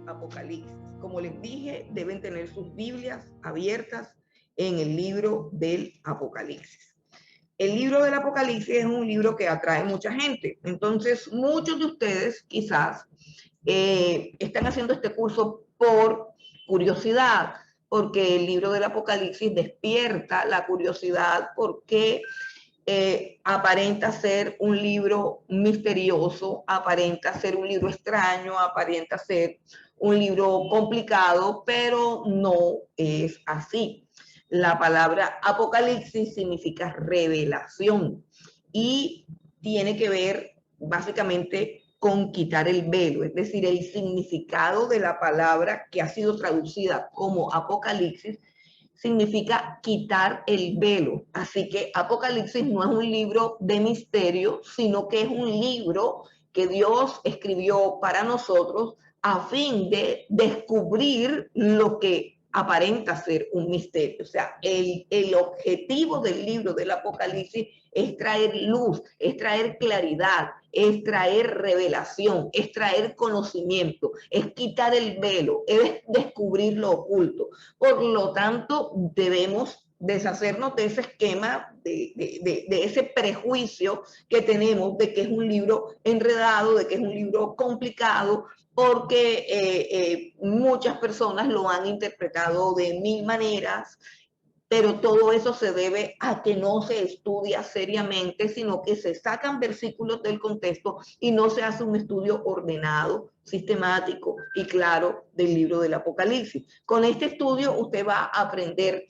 Apocalipsis. Como les dije, deben tener sus Biblias abiertas en el libro del Apocalipsis. El libro del Apocalipsis es un libro que atrae mucha gente. Entonces, muchos de ustedes quizás están haciendo este curso por curiosidad, porque el libro del Apocalipsis despierta la curiosidad porque aparenta ser un libro misterioso, aparenta ser un libro extraño, aparenta ser un libro complicado, pero no es así. La palabra Apocalipsis significa revelación y tiene que ver básicamente con quitar el velo, es decir, el significado de la palabra que ha sido traducida como Apocalipsis significa quitar el velo. Así que Apocalipsis no es un libro de misterio, sino que es un libro que Dios escribió para nosotros a fin de descubrir lo que aparenta ser un misterio. O sea, el objetivo del libro del Apocalipsis es traer luz, es traer claridad, es traer revelación, es traer conocimiento, es quitar el velo, es descubrir lo oculto. Por lo tanto, debemos deshacernos de ese esquema, de ese prejuicio que tenemos de que es un libro enredado, de que es un libro complicado, porque muchas personas lo han interpretado de mil maneras, pero todo eso se debe a que no se estudia seriamente, sino que se sacan versículos del contexto y no se hace un estudio ordenado, sistemático y claro del libro del Apocalipsis. Con este estudio usted va a aprender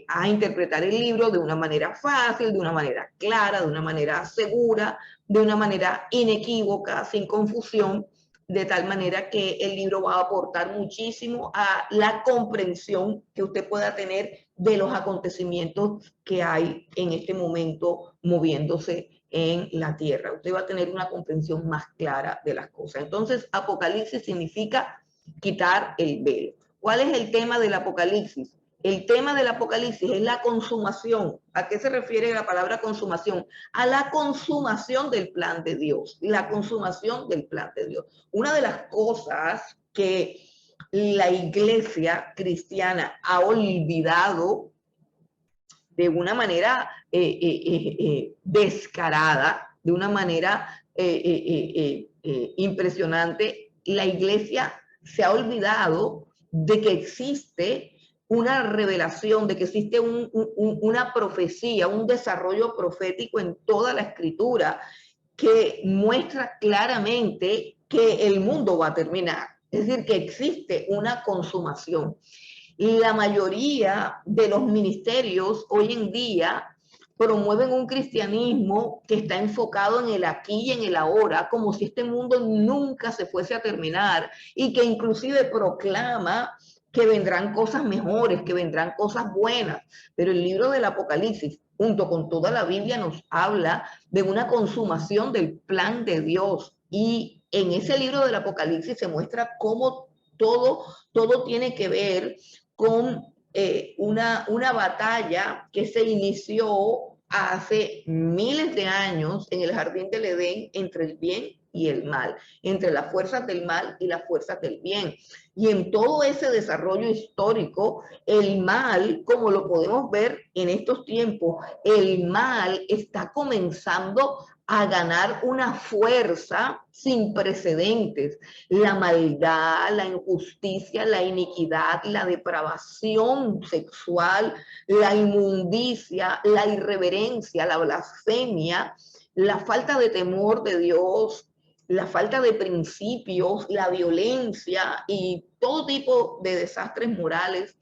a interpretar el libro de una manera fácil, de una manera clara, de una manera segura, de una manera inequívoca, sin confusión, de tal manera que el libro va a aportar muchísimo a la comprensión que usted pueda tener de los acontecimientos que hay en este momento moviéndose en la tierra. Usted va a tener una comprensión más clara de las cosas. Entonces, Apocalipsis significa quitar el velo. ¿Cuál es el tema del Apocalipsis? El tema del Apocalipsis es la consumación. ¿A qué se refiere la palabra consumación? A la consumación del plan de Dios, la consumación del plan de Dios. Una de las cosas que la iglesia cristiana ha olvidado de una manera descarada, de una manera impresionante, la iglesia se ha olvidado de que existe una revelación, de que existe una profecía, un desarrollo profético en toda la escritura que muestra claramente que el mundo va a terminar. Es decir, que existe una consumación. La mayoría de los ministerios hoy en día promueven un cristianismo que está enfocado en el aquí y en el ahora, como si este mundo nunca se fuese a terminar y que inclusive proclama que vendrán cosas mejores, que vendrán cosas buenas. Pero el libro del Apocalipsis, junto con toda la Biblia, nos habla de una consumación del plan de Dios. Y en ese libro del Apocalipsis se muestra cómo todo tiene que ver con una batalla que se inició hace miles de años en el jardín del Edén entre el bien y el mal, entre las fuerzas del mal y las fuerzas del bien. Y en todo ese desarrollo histórico, el mal, como lo podemos ver en estos tiempos, el mal está comenzando a ganar una fuerza sin precedentes. La maldad, la injusticia, la iniquidad, la depravación sexual, la inmundicia, la irreverencia, la blasfemia, la falta de temor de Dios, la falta de principios, la violencia y todo tipo de desastres morales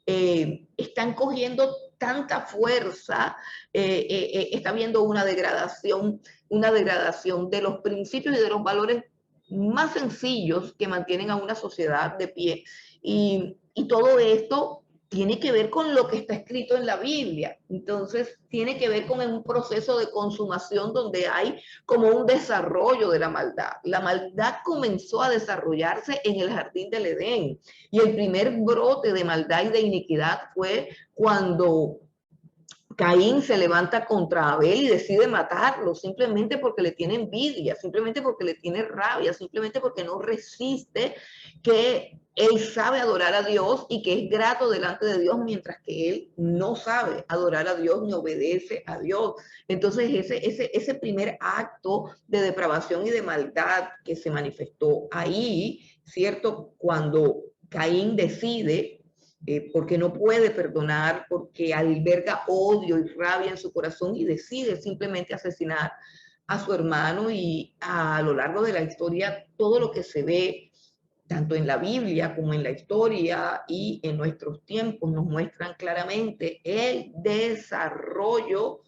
están cogiendo tanta fuerza, está habiendo una degradación de los principios y de los valores más sencillos que mantienen a una sociedad de pie. Y todo esto tiene que ver con lo que está escrito en la Biblia. Entonces, tiene que ver con un proceso de consumación donde hay como un desarrollo de la maldad. La maldad comenzó a desarrollarse en el jardín del Edén. Y el primer brote de maldad y de iniquidad fue cuando Caín se levanta contra Abel y decide matarlo, simplemente porque le tiene envidia, simplemente porque le tiene rabia, simplemente porque no resiste que él sabe adorar a Dios y que es grato delante de Dios, mientras que él no sabe adorar a Dios ni obedece a Dios. Entonces ese primer acto de depravación y de maldad que se manifestó ahí, ¿cierto? Cuando Caín decide, porque no puede perdonar, porque alberga odio y rabia en su corazón y decide simplemente asesinar a su hermano. Y a lo largo de la historia, todo lo que se ve, tanto en la Biblia como en la historia y en nuestros tiempos, nos muestran claramente el desarrollo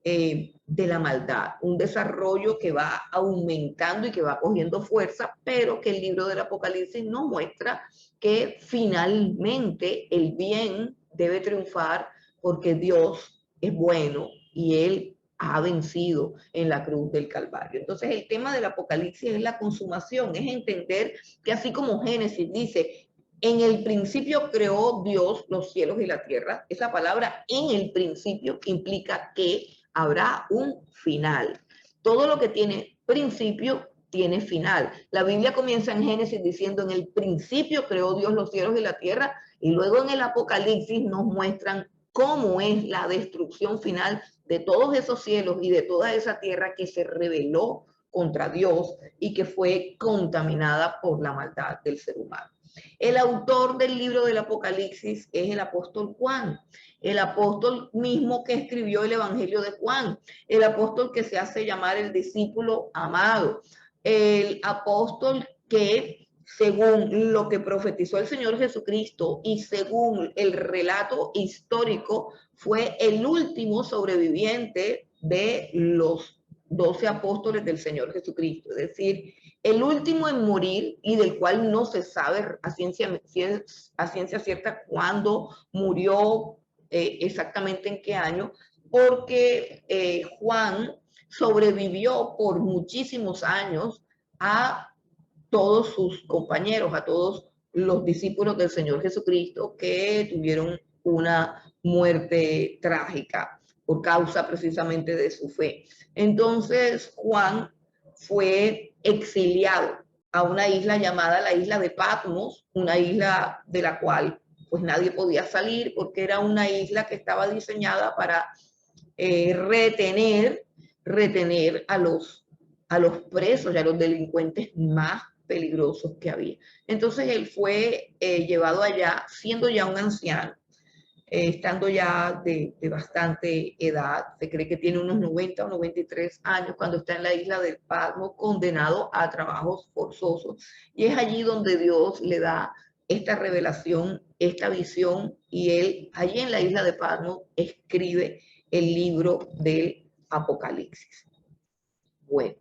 de la maldad, un desarrollo que va aumentando y que va cogiendo fuerza, pero que el libro del Apocalipsis nos muestra que finalmente el bien debe triunfar, porque Dios es bueno y Él ha vencido en la cruz del Calvario. Entonces el tema del Apocalipsis es la consumación, es entender que así como Génesis dice, en el principio creó Dios los cielos y la tierra, esa palabra en el principio implica que habrá un final. Todo lo que tiene principio tiene final. La Biblia comienza en Génesis diciendo, en el principio creó Dios los cielos y la tierra, y luego en el Apocalipsis nos muestran cómo es la destrucción final de todos esos cielos y de toda esa tierra que se rebeló contra Dios y que fue contaminada por la maldad del ser humano. El autor del libro del Apocalipsis es el apóstol Juan, el apóstol mismo que escribió el Evangelio de Juan, el apóstol que se hace llamar el discípulo amado, el apóstol que, según lo que profetizó el Señor Jesucristo y según el relato histórico, fue el último sobreviviente de los 12 apóstoles del Señor Jesucristo, es decir, el último en morir, y del cual no se sabe a ciencia cierta cuándo murió, exactamente en qué año, porque Juan sobrevivió por muchísimos años a todos sus compañeros, a todos los discípulos del Señor Jesucristo que tuvieron una muerte trágica por causa precisamente de su fe. Entonces Juan fue exiliado a una isla llamada la isla de Patmos, una isla de la cual pues nadie podía salir, porque era una isla que estaba diseñada para retener a los presos y a los delincuentes más peligrosos que había. Entonces él fue llevado allá siendo ya un anciano, estando ya de bastante edad, se cree que tiene unos 90 o 93 años cuando está en la isla del Patmos, condenado a trabajos forzosos. Y es allí donde Dios le da esta revelación, esta visión, y él allí en la isla de Patmos escribe el libro del Apocalipsis. Bueno,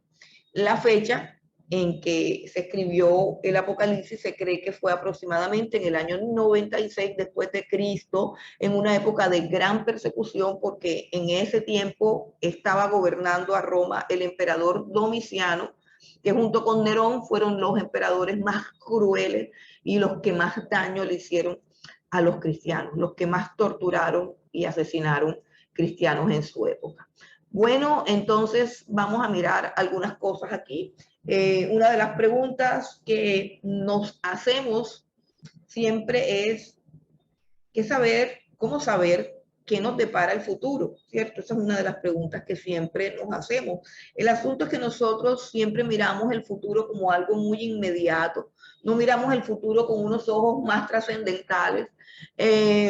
la fecha en que se escribió el Apocalipsis se cree que fue aproximadamente en el año 96 después de Cristo, en una época de gran persecución, porque en ese tiempo estaba gobernando a Roma el emperador Domiciano, que junto con Nerón fueron los emperadores más crueles y los que más daño le hicieron a los cristianos, los que más torturaron y asesinaron cristianos en su época. Bueno, entonces vamos a mirar algunas cosas aquí. Una de las preguntas que nos hacemos siempre es cómo saber qué nos depara el futuro, ¿cierto? Esa es una de las preguntas que siempre nos hacemos. El asunto es que nosotros siempre miramos el futuro como algo muy inmediato, no miramos el futuro con unos ojos más trascendentales,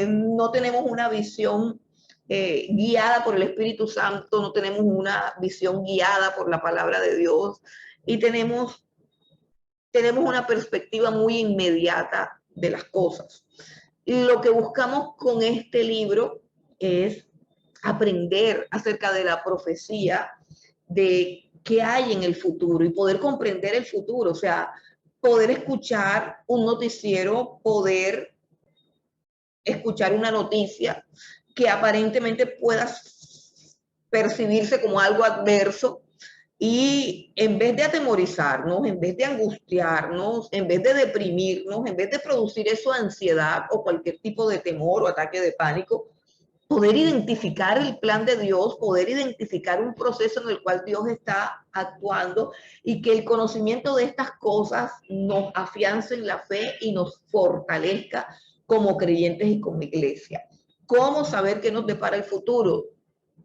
no tenemos una visión guiada por el Espíritu Santo, no tenemos una visión guiada por la palabra de Dios, y tenemos una perspectiva muy inmediata de las cosas. Y lo que buscamos con este libro es aprender acerca de la profecía, de qué hay en el futuro y poder comprender el futuro, o sea, poder escuchar un noticiero, poder escuchar una noticia que aparentemente pueda percibirse como algo adverso, y en vez de atemorizarnos, en vez de angustiarnos, en vez de deprimirnos, en vez de producir eso ansiedad o cualquier tipo de temor o ataque de pánico, poder identificar el plan de Dios, poder identificar un proceso en el cual Dios está actuando y que el conocimiento de estas cosas nos afiance en la fe y nos fortalezca como creyentes y como iglesia. ¿Cómo saber qué nos depara el futuro?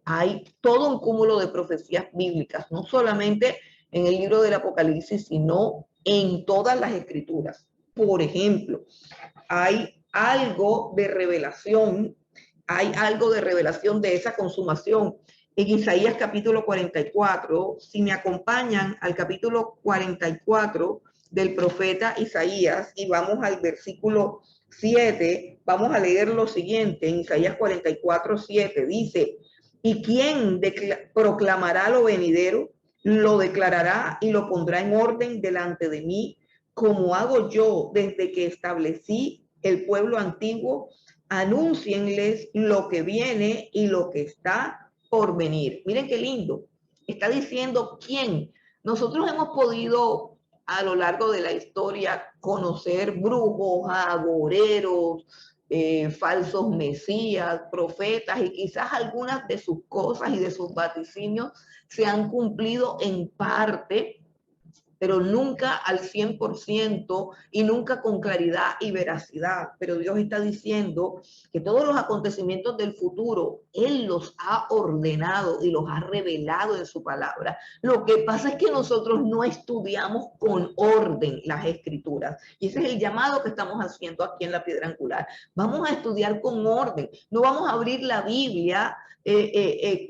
Hay todo un cúmulo de profecías bíblicas, no solamente en el libro del Apocalipsis, sino en todas las escrituras. Por ejemplo, hay algo de revelación de esa consumación. En Isaías capítulo 44, si me acompañan al capítulo 44 del profeta Isaías y vamos al versículo 7, vamos a leer lo siguiente. En Isaías 44, 7 dice: ¿y quién proclamará lo venidero? Lo declarará y lo pondrá en orden delante de mí, como hago yo desde que establecí el pueblo antiguo. Anúncienles lo que viene y lo que está por venir. Miren qué lindo. Está diciendo quién. Nosotros hemos podido a lo largo de la historia conocer brujos, agoreros, falsos mesías, profetas, y quizás algunas de sus cosas y de sus vaticinios se han cumplido en parte, pero nunca al 100% y nunca con claridad y veracidad. Pero Dios está diciendo que todos los acontecimientos del futuro, Él los ha ordenado y los ha revelado en su palabra. Lo que pasa es que nosotros no estudiamos con orden las escrituras. Y ese es el llamado que estamos haciendo aquí en la Piedra Angular. Vamos a estudiar con orden. No vamos a abrir la Biblia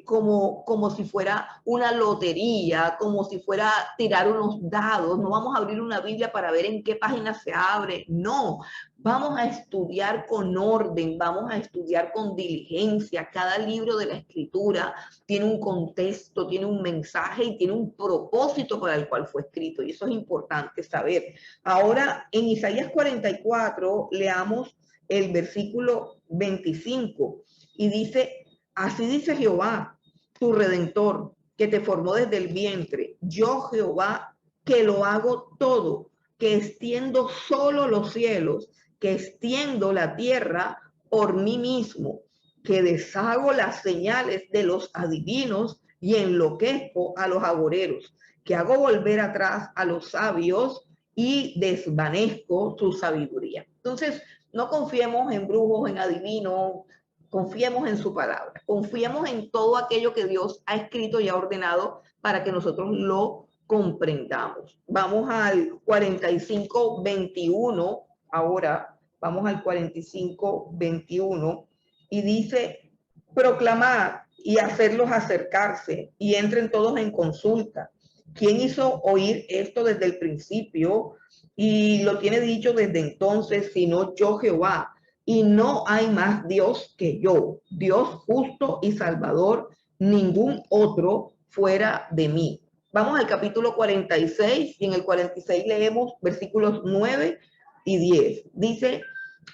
como si fuera una lotería, como si fuera tirar unos dados. No vamos a abrir una Biblia para ver en qué página se abre. No, vamos a estudiar con orden, vamos a estudiar con diligencia. Cada libro de la Escritura tiene un contexto, tiene un mensaje y tiene un propósito para el cual fue escrito. Y eso es importante saber. Ahora, en Isaías 44, leamos el versículo 25 y dice: así dice Jehová, tu Redentor, que te formó desde el vientre. Yo, Jehová, que lo hago todo, que extiendo solo los cielos, que extiendo la tierra por mí mismo, que deshago las señales de los adivinos y enloquezco a los agoreros, que hago volver atrás a los sabios y desvanezco su sabiduría. Entonces, no confiemos en brujos, en adivinos. Confiemos en su palabra, confiemos en todo aquello que Dios ha escrito y ha ordenado para que nosotros lo comprendamos. Vamos al 45:21, ahora vamos al 45:21 y dice: proclamad y hacerlos acercarse y entren todos en consulta. ¿Quién hizo oír esto desde el principio y lo tiene dicho desde entonces, sino yo, Jehová? Y no hay más Dios que yo, Dios justo y salvador, ningún otro fuera de mí. Vamos al capítulo 46 y en el 46 leemos versículos 9 y 10. Dice: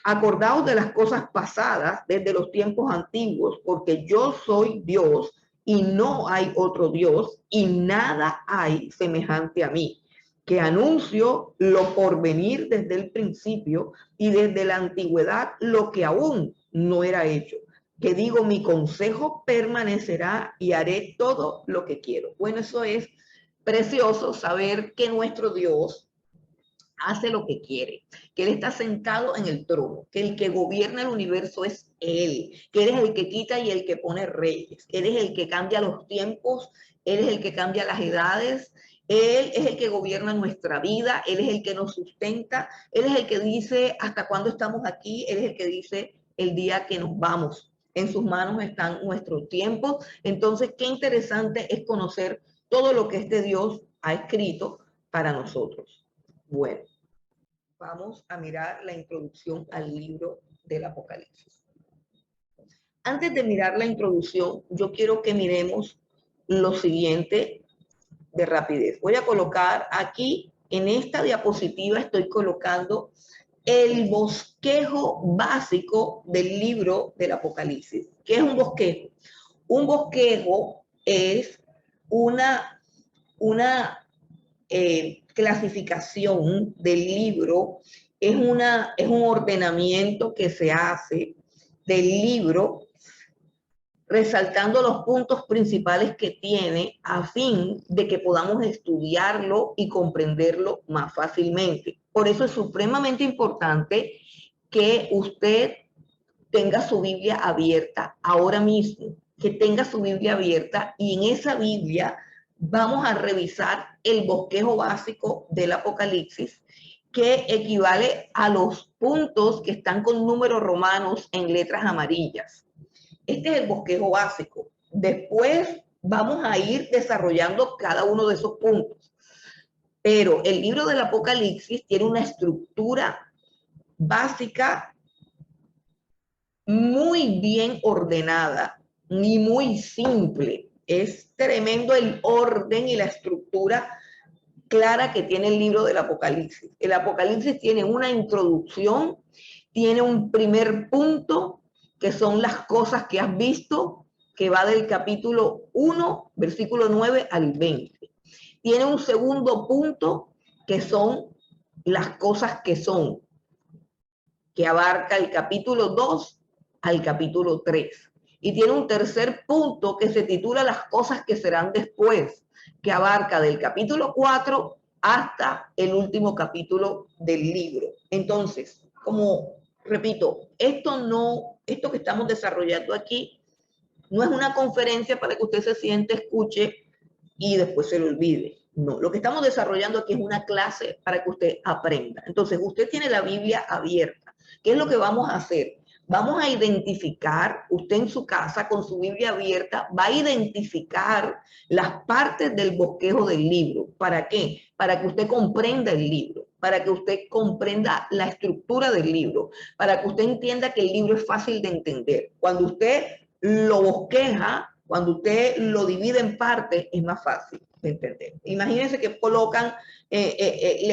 acordaos de las cosas pasadas desde los tiempos antiguos, porque yo soy Dios y no hay otro Dios y nada hay semejante a mí, que anuncio lo por venir desde el principio y desde la antigüedad lo que aún no era hecho, que digo, mi consejo permanecerá y haré todo lo que quiero. Bueno, eso es precioso, saber que nuestro Dios hace lo que quiere, que Él está sentado en el trono, que el que gobierna el universo es Él, que Él es el que quita y el que pone reyes, Él es el que cambia los tiempos, Él es el que cambia las edades, Él es el que gobierna nuestra vida, Él es el que nos sustenta, Él es el que dice hasta cuándo estamos aquí, Él es el que dice el día que nos vamos. En sus manos están nuestros tiempos. Entonces, qué interesante es conocer todo lo que este Dios ha escrito para nosotros. Bueno, vamos a mirar la introducción al libro del Apocalipsis. Antes de mirar la introducción, yo quiero que miremos lo siguiente de rapidez. Voy a colocar aquí, en esta diapositiva, estoy colocando el bosquejo básico del libro del Apocalipsis. ¿Qué es un bosquejo? Un bosquejo es una clasificación del libro, es un ordenamiento que se hace del libro resaltando los puntos principales que tiene a fin de que podamos estudiarlo y comprenderlo más fácilmente. Por eso es supremamente importante que usted tenga su Biblia abierta ahora mismo, que tenga su Biblia abierta y en esa Biblia vamos a revisar el bosquejo básico del Apocalipsis, que equivale a los puntos que están con números romanos en letras amarillas. Este es el bosquejo básico. Después vamos a ir desarrollando cada uno de esos puntos. Pero el libro del Apocalipsis tiene una estructura básica muy bien ordenada y muy simple. Es tremendo el orden y la estructura clara que tiene el libro del Apocalipsis. El Apocalipsis tiene una introducción, tiene un primer punto, que son las cosas que has visto, que va del capítulo 1, versículo 9 al 20. Tiene un segundo punto, que son las cosas que son, que abarca el capítulo 2 al capítulo 3. Y tiene un tercer punto que se titula las cosas que serán después, que abarca del capítulo 4 hasta el último capítulo del libro. Entonces, como repito, esto que estamos desarrollando aquí no es una conferencia para que usted se siente, escuche y después se lo olvide. No, lo que estamos desarrollando aquí es una clase para que usted aprenda. Entonces, usted tiene la Biblia abierta. ¿Qué es lo que vamos a hacer? Vamos a identificar, usted en su casa con su Biblia abierta, va a identificar las partes del bosquejo del libro. ¿Para qué? Para que usted comprenda el libro, para que usted comprenda la estructura del libro, para que usted entienda que el libro es fácil de entender. Cuando usted lo bosqueja, cuando usted lo divide en partes, es más fácil de entender. Imagínense que le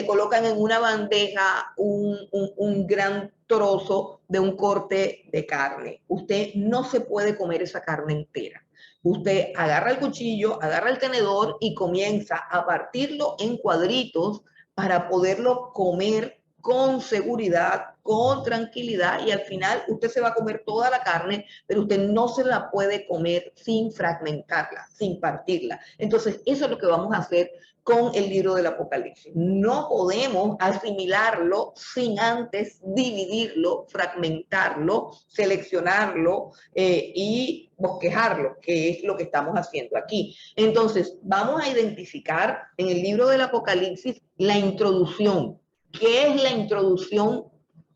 colocan en una bandeja un gran trozo de un corte de carne. Usted no se puede comer esa carne entera. Usted agarra el cuchillo, agarra el tenedor y comienza a partirlo en cuadritos para poderlo comer con seguridad, con tranquilidad, y al final usted se va a comer toda la carne, pero usted no se la puede comer sin fragmentarla, sin partirla. Entonces, eso es lo que vamos a hacer con el libro del Apocalipsis. No podemos asimilarlo sin antes dividirlo, fragmentarlo, seleccionarlo y bosquejarlo, que es lo que estamos haciendo aquí. Entonces, vamos a identificar en el libro del Apocalipsis la introducción. ¿Qué es la introducción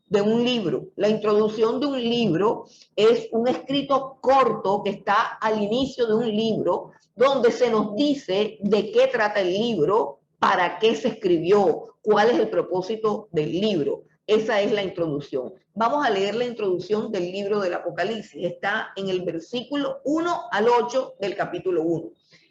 de un libro? La introducción de un libro es un escrito corto que está al inicio de un libro, donde se nos dice de qué trata el libro, para qué se escribió, cuál es el propósito del libro. Esa es la introducción. Vamos a leer la introducción del libro del Apocalipsis. Está en el versículo 1 al 8 del capítulo 1.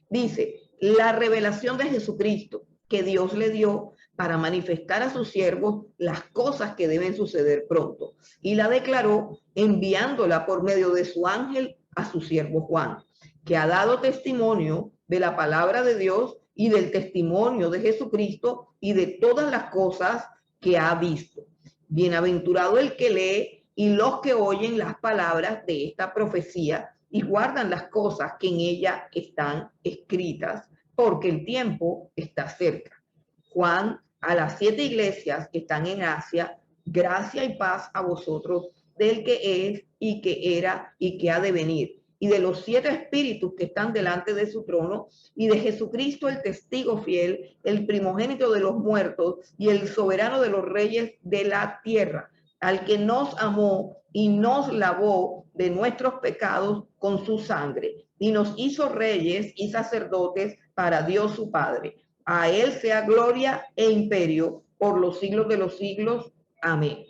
Dice, la revelación de Jesucristo que Dios le dio para manifestar a sus siervos las cosas que deben suceder pronto. Y la declaró enviándola por medio de su ángel a su siervo Juan, que ha dado testimonio de la palabra de Dios y del testimonio de Jesucristo y de todas las cosas que ha visto. Bienaventurado el que lee y los que oyen las palabras de esta profecía y guardan las cosas que en ella están escritas, porque el tiempo está cerca. Juan, a las 7 iglesias que están en Asia, gracia y paz a vosotros, del que es y que era y que ha de venir, y de los 7 espíritus que están delante de su trono, y de Jesucristo el testigo fiel, el primogénito de los muertos y el soberano de los reyes de la tierra, al que nos amó y nos lavó de nuestros pecados con su sangre, y nos hizo reyes y sacerdotes para Dios su Padre. A él sea gloria e imperio por los siglos de los siglos. Amén.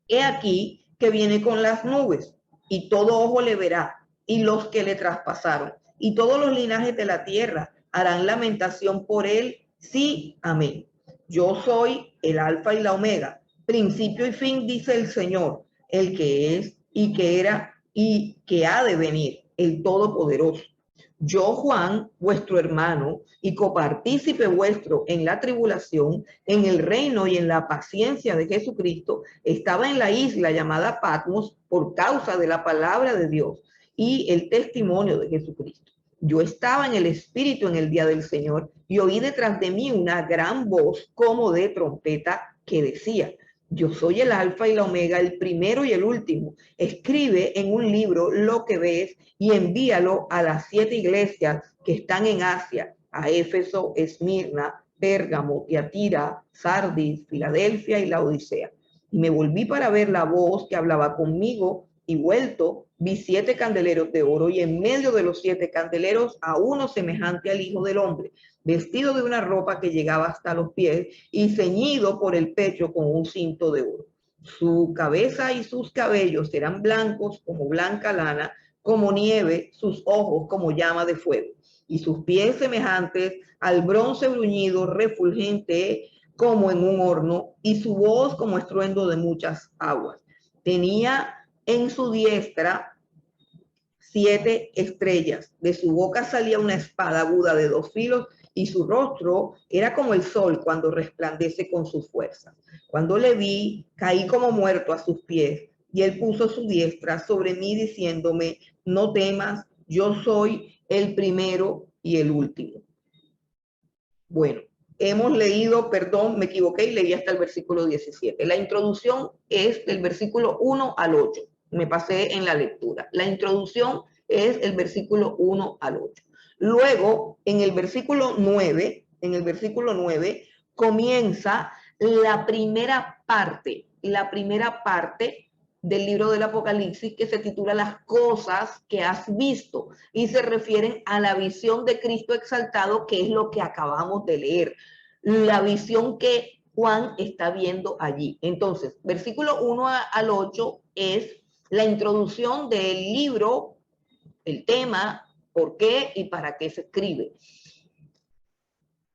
He aquí que viene con las nubes, y todo ojo le verá, y los que le traspasaron, y todos los linajes de la tierra harán lamentación por él. Sí, amén. Yo soy el alfa y la omega, principio y fin, dice el Señor, el que es y que era y que ha de venir, el Todopoderoso. Yo, Juan, vuestro hermano y copartícipe vuestro en la tribulación, en el reino y en la paciencia de Jesucristo, estaba en la isla llamada Patmos por causa de la palabra de Dios y el testimonio de Jesucristo. Yo estaba en el Espíritu en el día del Señor y oí detrás de mí una gran voz como de trompeta que decía: yo soy el Alfa y la Omega, el primero y el último. Escribe en un libro lo que ves y envíalo a las 7 iglesias que están en Asia, a Éfeso, Esmirna, Pérgamo, Tiatira, Sardis, Filadelfia y Laodicea. Y me volví para ver la voz que hablaba conmigo, y vuelto vi 7 candeleros de oro, y en medio de los 7 candeleros a uno semejante al Hijo del Hombre, vestido de una ropa que llegaba hasta los pies y ceñido por el pecho con un cinto de oro. Su cabeza y sus cabellos eran blancos como blanca lana, como nieve, sus ojos como llama de fuego, y sus pies semejantes al bronce bruñido, refulgente como en un horno, y su voz como estruendo de muchas aguas. Tenía en su diestra 7 estrellas, de su boca salía una espada aguda de 2 filos, y su rostro era como el sol cuando resplandece con su fuerza. Cuando le vi, caí como muerto a sus pies, y él puso su diestra sobre mí diciéndome: no temas, yo soy el primero y el último. Bueno, hemos leído, perdón, me equivoqué y leí hasta el versículo 17. La introducción es del versículo 1 al 8. Me pasé en la lectura. La introducción es el versículo 1 al 8. Luego, en el versículo 9, comienza la primera parte del libro del Apocalipsis, que se titula Las cosas que has visto, y se refieren a la visión de Cristo exaltado, que es lo que acabamos de leer, la visión que Juan está viendo allí. Entonces, versículo 1 al 8 es la introducción del libro, el tema, por qué y para qué se escribe.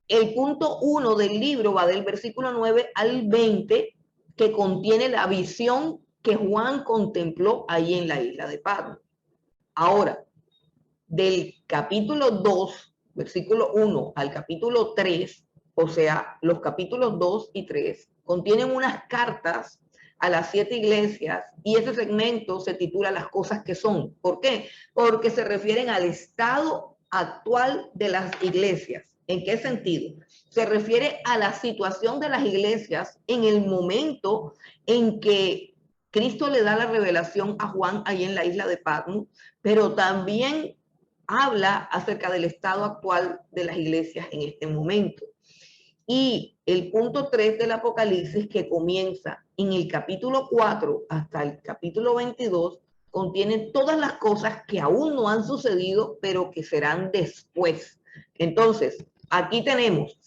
El punto 1 del libro va del versículo 9 al 20, que contiene la visión que Juan contempló ahí en la isla de Patmos. Ahora, del capítulo 2, versículo 1 al capítulo 3, o sea, los capítulos 2 y 3, contienen unas cartas a las 7 iglesias, y ese segmento se titula Las cosas que son. ¿Por qué? Porque se refieren al estado actual de las iglesias. ¿En qué sentido? Se refiere a la situación de las iglesias en el momento en que Cristo le da la revelación a Juan ahí en la isla de Patmos, pero también habla acerca del estado actual de las iglesias en este momento. Y el punto 3 del Apocalipsis, que comienza en el capítulo 4 hasta el capítulo 22, contiene todas las cosas que aún no han sucedido, pero que serán después. Entonces, aquí tenemos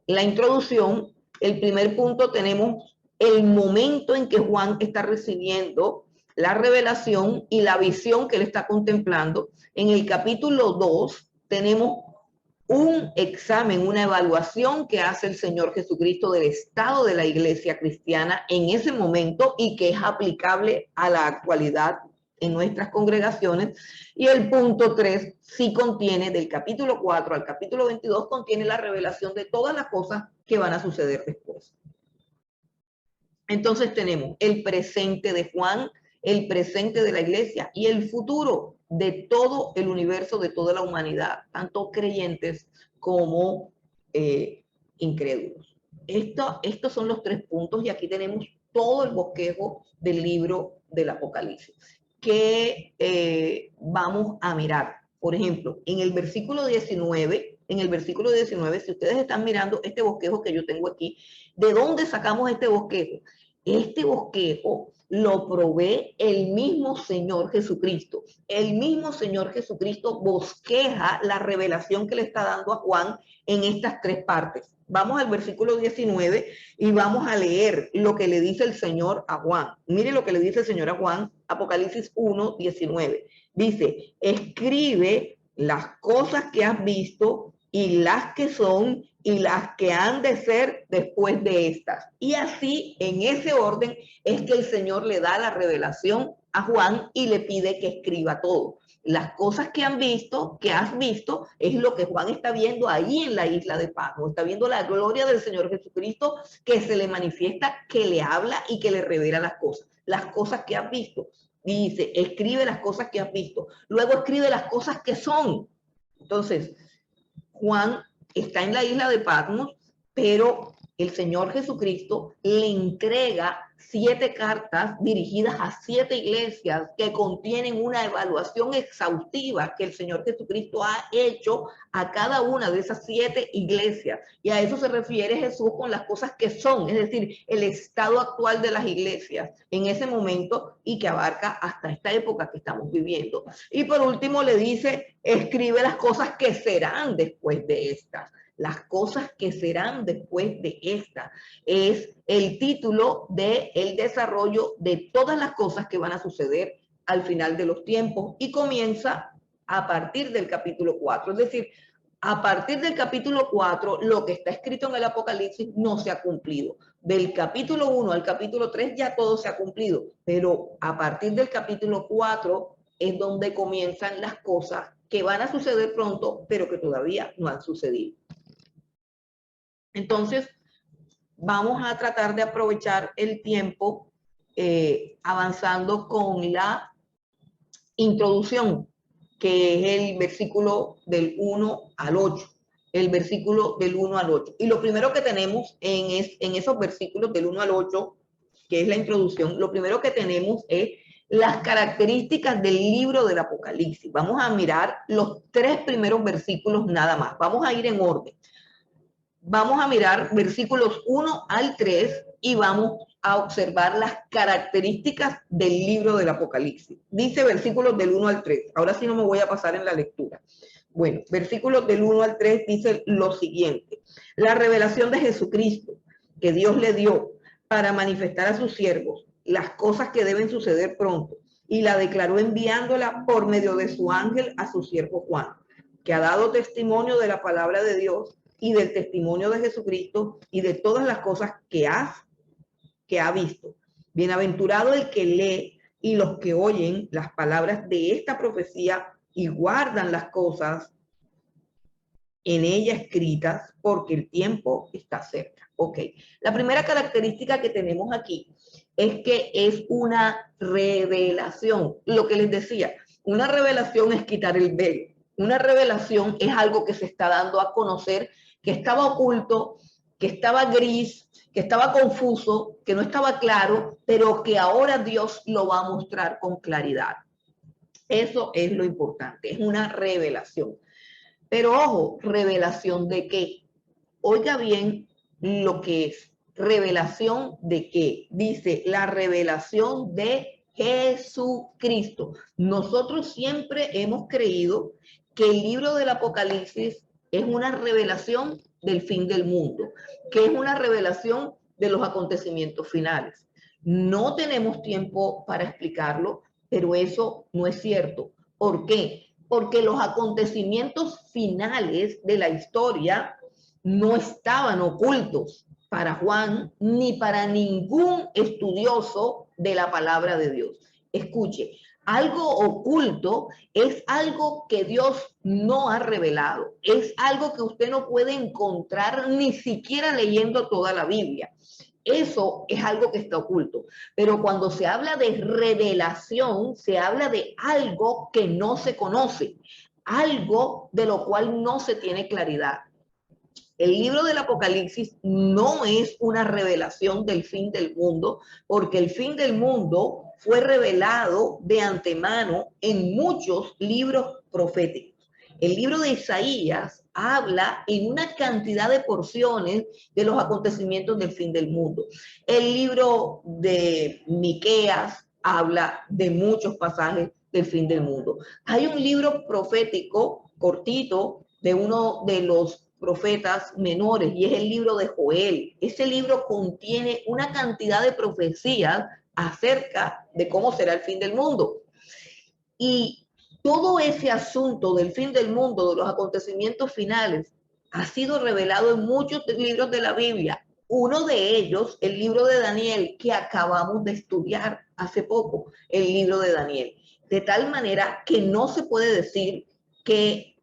la introducción. El primer punto, tenemos el momento en que Juan está recibiendo la revelación y la visión que él está contemplando. En el capítulo 2 tenemos un examen, una evaluación que hace el Señor Jesucristo del estado de la iglesia cristiana en ese momento, y que es aplicable a la actualidad en nuestras congregaciones. Y el punto 3 sí contiene, del capítulo 4 al capítulo 22, contiene la revelación de todas las cosas que van a suceder después. Entonces tenemos el presente de Juan, el presente de la iglesia y el futuro de todo el universo, de toda la humanidad, tanto creyentes como incrédulos. Estos son los 3 puntos, y aquí tenemos todo el bosquejo del libro del Apocalipsis, que vamos a mirar. Por ejemplo, en el versículo 19, si ustedes están mirando este bosquejo que yo tengo aquí, ¿de dónde sacamos este bosquejo? Este bosquejo lo provee el mismo Señor Jesucristo. El mismo Señor Jesucristo bosqueja la revelación que le está dando a Juan en estas 3 partes. Vamos al versículo 19 y vamos a leer lo que le dice el Señor a Juan. Mire lo que le dice el Señor a Juan, Apocalipsis 1, 19. Dice: escribe las cosas que has visto y las que son y las que han de ser después de estas. Y así, en ese orden, es que el Señor le da la revelación a Juan y le pide que escriba todo. Las cosas que han visto, que has visto, es lo que Juan está viendo ahí en la isla de Patmos. Está viendo la gloria del Señor Jesucristo, que se le manifiesta, que le habla y que le revela las cosas que has visto. Y dice, escribe las cosas que has visto. Luego escribe las cosas que son. Entonces, Juan está en la isla de Patmos, pero el Señor Jesucristo le entrega 7 cartas dirigidas a 7 iglesias que contienen una evaluación exhaustiva que el Señor Jesucristo ha hecho a cada una de esas 7 iglesias. Y a eso se refiere Jesús con las cosas que son, es decir, el estado actual de las iglesias en ese momento y que abarca hasta esta época que estamos viviendo. Y por último le dice, escribe las cosas que serán después de estas. Las cosas que serán después de esta. Es el título del desarrollo de todas las cosas que van a suceder al final de los tiempos y comienza a partir del capítulo 4. Es decir, a partir del capítulo 4, lo que está escrito en el Apocalipsis no se ha cumplido. Del capítulo 1 al capítulo 3 ya todo se ha cumplido, pero a partir del capítulo 4 es donde comienzan las cosas que van a suceder pronto, pero que todavía no han sucedido. Entonces, vamos a tratar de aprovechar el tiempo avanzando con la introducción, que es el versículo del 1 al 8. El versículo del 1 al 8. Y lo primero que tenemos en esos versículos del 1 al 8, que es la introducción, lo primero que tenemos es las características del libro del Apocalipsis. Vamos a mirar los 3 primeros versículos nada más. Vamos a ir en orden. Vamos a mirar versículos 1 al 3 y vamos a observar las características del libro del Apocalipsis. Dice versículos del 1 al 3. Ahora sí no me voy a pasar en la lectura. Bueno, versículos del 1 al 3 dice lo siguiente. La revelación de Jesucristo que Dios le dio para manifestar a sus siervos las cosas que deben suceder pronto y la declaró enviándola por medio de su ángel a su siervo Juan, que ha dado testimonio de la palabra de Dios y del testimonio de Jesucristo y de todas las cosas que ha visto. Bienaventurado el que lee y los que oyen las palabras de esta profecía y guardan las cosas en ella escritas, porque el tiempo está cerca. Ok, la primera característica que tenemos aquí es que es una revelación. Lo que les decía, una revelación es quitar el velo. Una revelación es algo que se está dando a conocer, que estaba oculto, que estaba gris, que estaba confuso, que no estaba claro, pero que ahora Dios lo va a mostrar con claridad. Eso es lo importante, es una revelación. Pero ojo, ¿revelación de qué? Oiga bien lo que es. ¿Revelación de qué? Dice, la revelación de Jesucristo. Nosotros siempre hemos creído que el libro del Apocalipsis es una revelación del fin del mundo, que es una revelación de los acontecimientos finales. No tenemos tiempo para explicarlo, pero eso no es cierto. ¿Por qué? Porque los acontecimientos finales de la historia no estaban ocultos para Juan ni para ningún estudioso de la palabra de Dios. Escuche, algo oculto es algo que Dios no ha revelado, es algo que usted no puede encontrar ni siquiera leyendo toda la Biblia. Eso es algo que está oculto. Pero cuando se habla de revelación, se habla de algo que no se conoce, algo de lo cual no se tiene claridad. El libro del Apocalipsis no es una revelación del fin del mundo, porque el fin del mundo fue revelado de antemano en muchos libros proféticos. El libro de Isaías habla en una cantidad de porciones de los acontecimientos del fin del mundo. El libro de Miqueas habla de muchos pasajes del fin del mundo. Hay un libro profético cortito de uno de los profetas menores y es el libro de Joel. Ese libro contiene una cantidad de profecías acerca de cómo será el fin del mundo. Y todo ese asunto del fin del mundo, de los acontecimientos finales, ha sido revelado en muchos libros de la Biblia. Uno de ellos, el libro de Daniel, que acabamos de estudiar hace poco, el libro de Daniel. De tal manera que no se puede decir que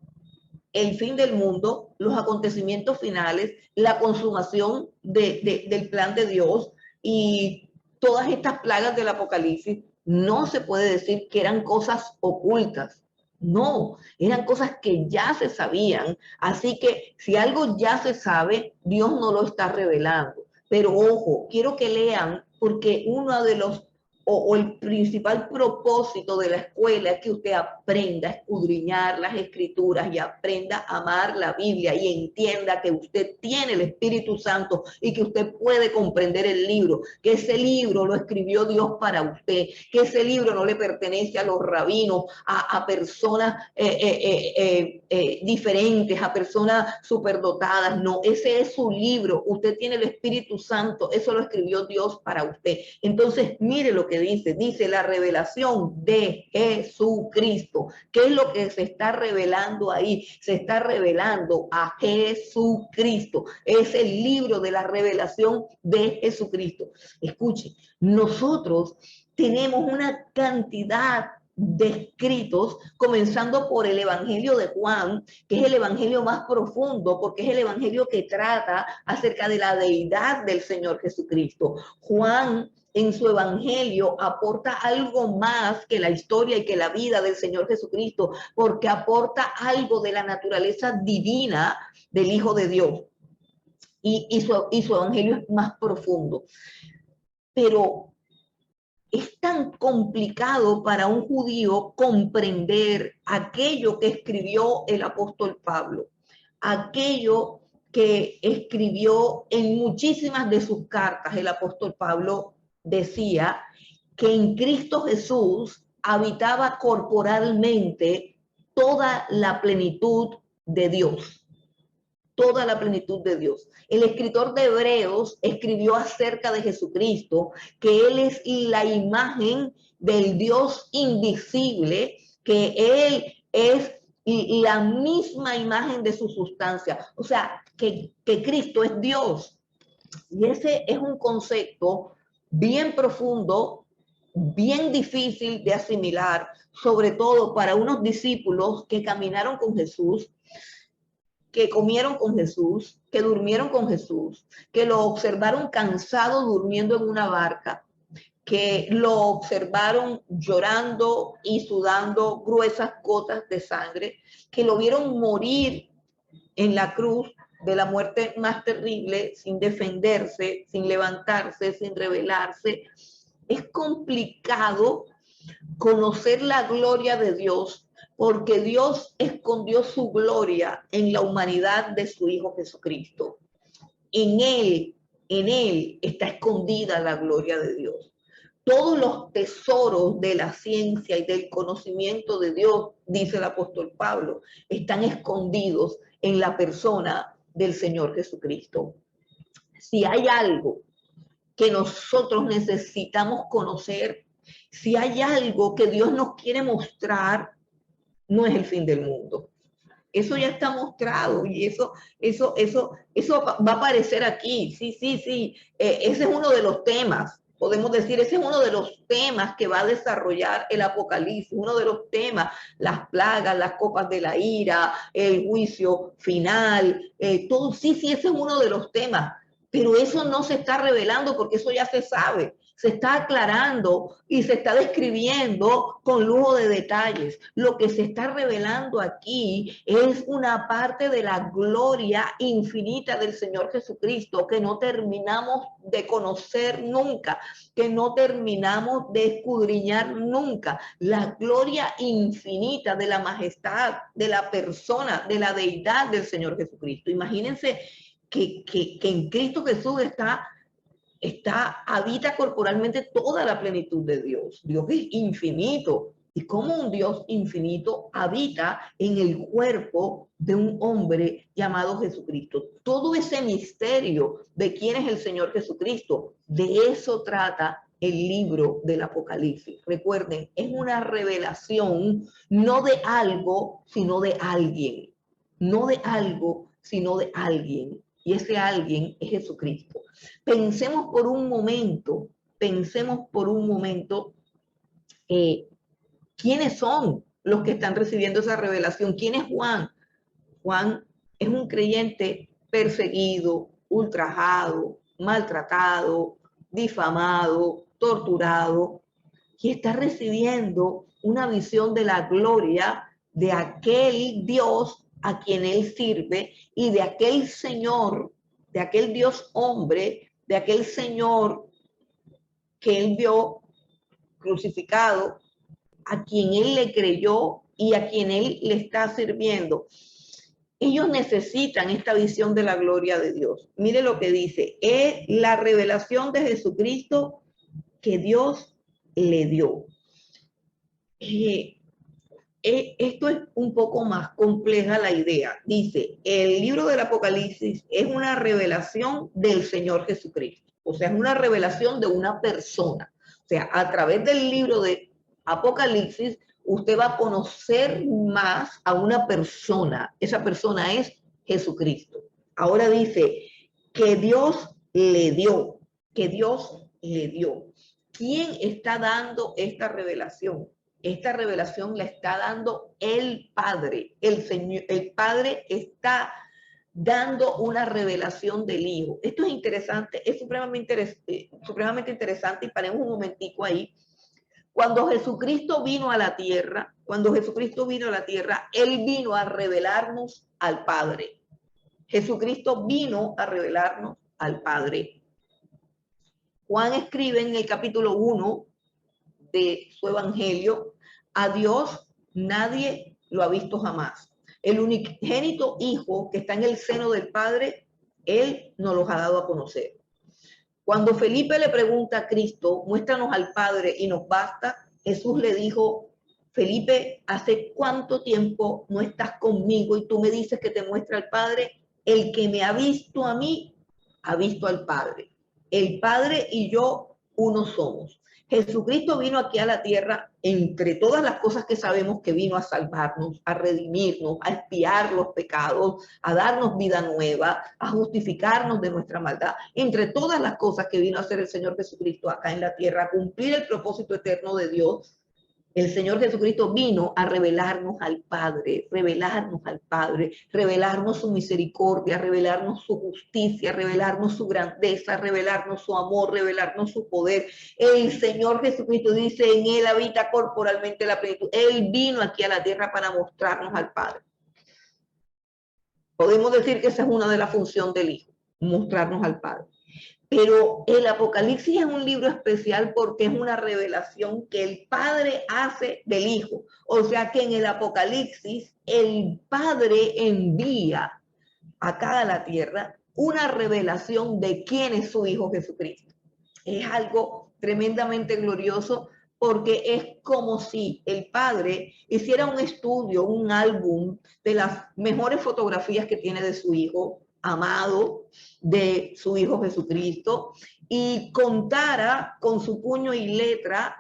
el fin del mundo, los acontecimientos finales, la consumación del plan de Dios y todas estas plagas del Apocalipsis no se puede decir que eran cosas ocultas. No, eran cosas que ya se sabían. Así que si algo ya se sabe, Dios no lo está revelando. Pero ojo, quiero que lean, porque uno de los o el principal propósito de la escuela es que usted aprenda a escudriñar las escrituras y aprenda a amar la Biblia y entienda que usted tiene el Espíritu Santo y que usted puede comprender el libro, que ese libro lo escribió Dios para usted, que ese libro no le pertenece a los rabinos, a personas diferentes, a personas superdotadas, no, ese es su libro, usted tiene el Espíritu Santo, eso lo escribió Dios para usted. Entonces, mire lo que dice la revelación de Jesucristo. ¿Qué es lo que se está revelando ahí? Se está revelando a Jesucristo. Es el libro de la revelación de Jesucristo. Escuche, nosotros tenemos una cantidad de escritos, comenzando por el Evangelio de Juan, que es el evangelio más profundo, porque es el evangelio que trata acerca de la deidad del Señor Jesucristo. Juan, en su evangelio, aporta algo más que la historia y que la vida del Señor Jesucristo, porque aporta algo de la naturaleza divina del Hijo de Dios. Y su evangelio es más profundo. Pero es tan complicado para un judío comprender aquello que escribió el apóstol Pablo, aquello que escribió en muchísimas de sus cartas. El apóstol Pablo decía que en Cristo Jesús habitaba corporalmente toda la plenitud de Dios. Toda la plenitud de Dios. El escritor de Hebreos escribió acerca de Jesucristo, que Él es la imagen del Dios invisible, que Él es la misma imagen de su sustancia. O sea, que Cristo es Dios. Y ese es un concepto bien profundo, bien difícil de asimilar, sobre todo para unos discípulos que caminaron con Jesús, que comieron con Jesús, que durmieron con Jesús, que lo observaron cansado durmiendo en una barca, que lo observaron llorando y sudando gruesas gotas de sangre, que lo vieron morir en la cruz de la muerte más terrible, sin defenderse, sin levantarse, sin rebelarse. Es complicado conocer la gloria de Dios, porque Dios escondió su gloria en la humanidad de su Hijo Jesucristo. En Él está escondida la gloria de Dios. Todos los tesoros de la ciencia y del conocimiento de Dios, dice el apóstol Pablo, están escondidos en la persona del Señor Jesucristo. Si hay algo que nosotros necesitamos conocer, si hay algo que Dios nos quiere mostrar, no es el fin del mundo. Eso ya está mostrado y eso va a aparecer aquí. Sí. Ese es uno de los temas. Podemos decir, ese es uno de los temas que va a desarrollar el Apocalipsis, uno de los temas, las plagas, las copas de la ira, el juicio final, todo, sí, ese es uno de los temas. Pero eso no se está revelando porque eso ya se sabe, se está aclarando y se está describiendo con lujo de detalles. Lo que se está revelando aquí es una parte de la gloria infinita del Señor Jesucristo que no terminamos de conocer nunca, que no terminamos de escudriñar nunca. La gloria infinita de la majestad, de la persona, de la deidad del Señor Jesucristo. Imagínense que en Cristo Jesús habita corporalmente toda la plenitud de Dios. Dios es infinito. Y como un Dios infinito habita en el cuerpo de un hombre llamado Jesucristo. Todo ese misterio de quién es el Señor Jesucristo, de eso trata el libro del Apocalipsis. Recuerden, es una revelación no de algo, sino de alguien. No de algo, sino de alguien. Y ese alguien es Jesucristo. Pensemos por un momento, ¿quiénes son los que están recibiendo esa revelación? ¿Quién es Juan? Juan es un creyente perseguido, ultrajado, maltratado, difamado, torturado. y está recibiendo una visión de la gloria de aquel Dios a quien él sirve y de aquel Señor, de aquel Dios hombre, de aquel Señor que él vio crucificado, a quien él le creyó y a quien él le está sirviendo. Ellos necesitan esta visión de la gloria de Dios. Mire lo que dice, es la revelación de Jesucristo que Dios le dio. Esto es un poco más compleja la idea. Dice, el libro del Apocalipsis es una revelación del Señor Jesucristo. O sea, es una revelación de una persona. O sea, a través del libro de Apocalipsis, usted va a conocer más a una persona. Esa persona es Jesucristo. Ahora dice, que Dios le dio, que Dios le dio. ¿Quién está dando esta revelación? Esta revelación la está dando el Padre, el Señor, el Padre está dando una revelación del Hijo. Esto es interesante, es supremamente interesante y paremos un momentico ahí. Cuando Jesucristo vino a la tierra, Él vino a revelarnos al Padre. Jesucristo vino a revelarnos al Padre. Juan escribe en el capítulo 1 de su evangelio, a Dios nadie lo ha visto jamás. El unigénito Hijo que está en el seno del Padre, Él nos los ha dado a conocer. Cuando Felipe le pregunta a Cristo, muéstranos al Padre y nos basta, Jesús le dijo, Felipe, ¿hace cuánto tiempo no estás conmigo y tú me dices que te muestra al Padre? El que me ha visto a mí, ha visto al Padre. El Padre y yo uno somos. Jesucristo vino aquí a la tierra, entre todas las cosas que sabemos que vino a salvarnos, a redimirnos, a expiar los pecados, a darnos vida nueva, a justificarnos de nuestra maldad. Entre todas las cosas que vino a hacer el Señor Jesucristo acá en la tierra, a cumplir el propósito eterno de Dios, el Señor Jesucristo vino a revelarnos al Padre, revelarnos su misericordia, revelarnos su justicia, revelarnos su grandeza, revelarnos su amor, revelarnos su poder. El Señor Jesucristo dice, en Él habita corporalmente la plenitud. Él vino aquí a la tierra para mostrarnos al Padre. Podemos decir que esa es una de las funciones del Hijo, mostrarnos al Padre. Pero el Apocalipsis es un libro especial porque es una revelación que el Padre hace del Hijo. O sea que en el Apocalipsis el Padre envía acá a la tierra una revelación de quién es su Hijo Jesucristo. Es algo tremendamente glorioso porque es como si el Padre hiciera un estudio, un álbum de las mejores fotografías que tiene de su Hijo amado, de su Hijo Jesucristo, y contara con su puño y letra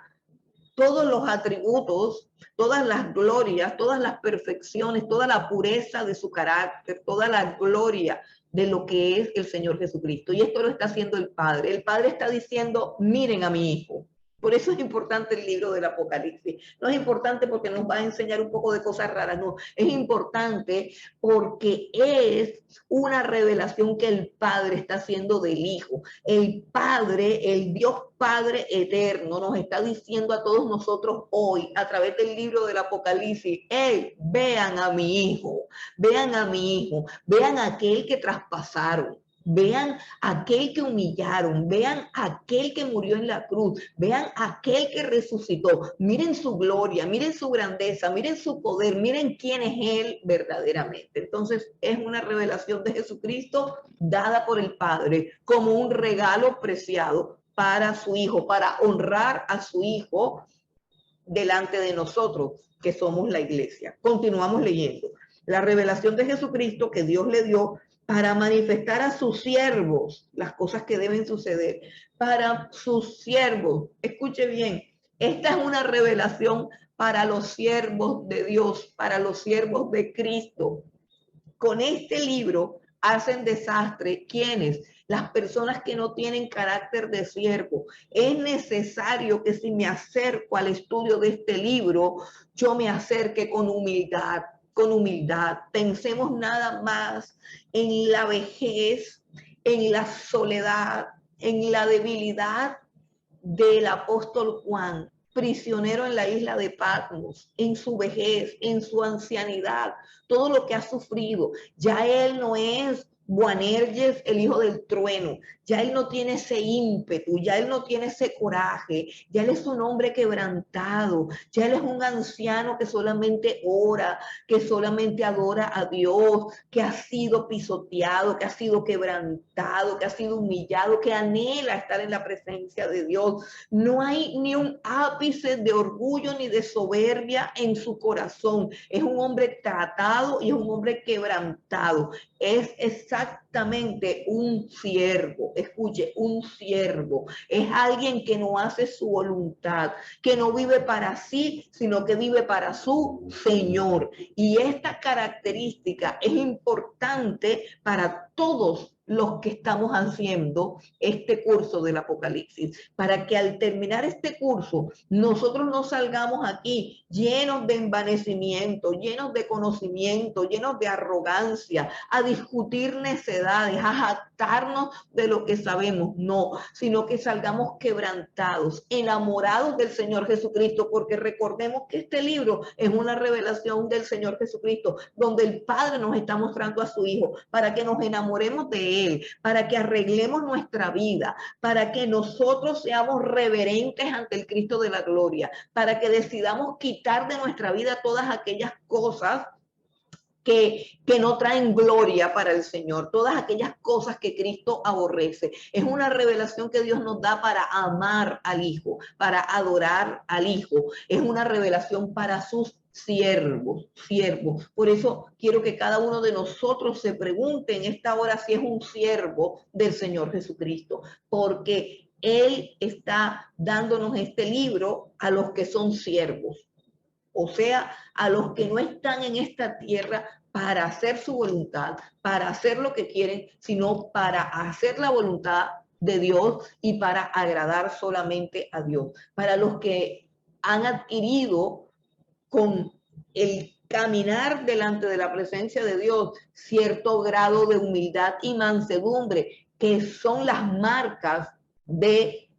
todos los atributos, todas las glorias, todas las perfecciones, toda la pureza de su carácter, toda la gloria de lo que es el Señor Jesucristo. Y esto lo está haciendo el Padre. El Padre está diciendo, miren a mi Hijo. Por eso es importante el libro del Apocalipsis. No es importante porque nos va a enseñar un poco de cosas raras, no. Es importante porque es una revelación que el Padre está haciendo del Hijo. El Padre, el Dios Padre eterno, nos está diciendo a todos nosotros hoy, a través del libro del Apocalipsis, hey, vean a mi Hijo, vean a mi Hijo, vean a aquel que traspasaron. Vean aquel que humillaron, vean aquel que murió en la cruz, vean aquel que resucitó, miren su gloria, miren su grandeza, miren su poder, miren quién es Él verdaderamente. Entonces es una revelación de Jesucristo dada por el Padre como un regalo preciado para su Hijo, para honrar a su Hijo delante de nosotros, que somos la iglesia. Continuamos leyendo. La revelación de Jesucristo que Dios le dio para manifestar a sus siervos las cosas que deben suceder, para sus siervos. Escuche bien, esta es una revelación para los siervos de Dios, para los siervos de Cristo. Con este libro hacen desastre quienes, las personas que no tienen carácter de siervo. Es necesario que si me acerco al estudio de este libro, yo me acerque con humildad, con humildad. Pensemos nada más en la vejez, en la soledad, en la debilidad del apóstol Juan, prisionero en la isla de Patmos, en su vejez, en su ancianidad, todo lo que ha sufrido. Ya él no es Boanerges, el hijo del trueno. Ya él no tiene ese ímpetu, ya él no tiene ese coraje, ya él es un hombre quebrantado, ya él es un anciano que solamente ora, que solamente adora a Dios, que ha sido pisoteado, que ha sido quebrantado, que ha sido humillado, que anhela estar en la presencia de Dios. No hay ni un ápice de orgullo ni de soberbia en su corazón. Es un hombre tratado y es un hombre quebrantado. Es exactamente un siervo. Escuche, un siervo. Es alguien que no hace su voluntad, que no vive para sí, sino que vive para su Señor. Y esta característica es importante para todos los que estamos haciendo este curso del Apocalipsis, para que al terminar este curso nosotros no salgamos aquí llenos de envanecimiento, llenos de conocimiento, llenos de arrogancia, a discutir necedades, a jactarnos de lo que sabemos, no, sino que salgamos quebrantados, enamorados del Señor Jesucristo, porque recordemos que este libro es una revelación del Señor Jesucristo, donde el Padre nos está mostrando a su Hijo, para que nos enamoremos de Él, para que arreglemos nuestra vida, para que nosotros seamos reverentes ante el Cristo de la gloria, para que decidamos quitar de nuestra vida todas aquellas cosas que no traen gloria para el Señor, todas aquellas cosas que Cristo aborrece. Es una revelación que Dios nos da para amar al Hijo, para adorar al Hijo. Es una revelación para sus siervos. Por eso quiero que cada uno de nosotros se pregunte en esta hora si es un siervo del Señor Jesucristo, porque Él está dándonos este libro a los que son siervos. O sea, a los que no están en esta tierra para hacer su voluntad, para hacer lo que quieren, sino para hacer la voluntad de Dios y para agradar solamente a Dios. Para los que han adquirido con el caminar delante de la presencia de Dios cierto grado de humildad y mansedumbre, que son las marcas de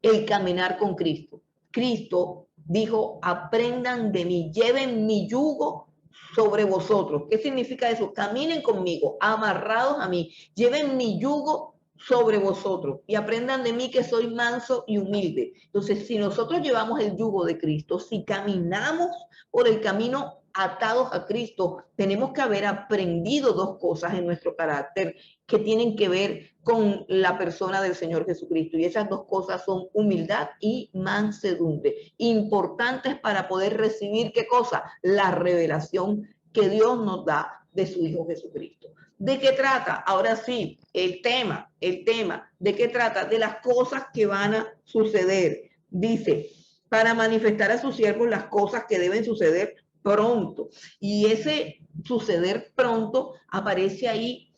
el caminar con Cristo. Cristo dijo, aprendan de mí, lleven mi yugo sobre vosotros. ¿Qué significa eso? Caminen conmigo, amarrados a mí, lleven mi yugo sobre vosotros y aprendan de mí que soy manso y humilde. Entonces, si nosotros llevamos el yugo de Cristo, si caminamos por el camino atados a Cristo, tenemos que haber aprendido dos cosas en nuestro carácter que tienen que ver con la persona del Señor Jesucristo. Y esas dos cosas son humildad y mansedumbre, importantes para poder recibir, ¿qué cosa? La revelación que Dios nos da de su Hijo Jesucristo. ¿De qué trata? Ahora sí, el tema, ¿de qué trata? De las cosas que van a suceder. Dice, para manifestar a sus siervos las cosas que deben suceder pronto. Y ese suceder pronto aparece ahí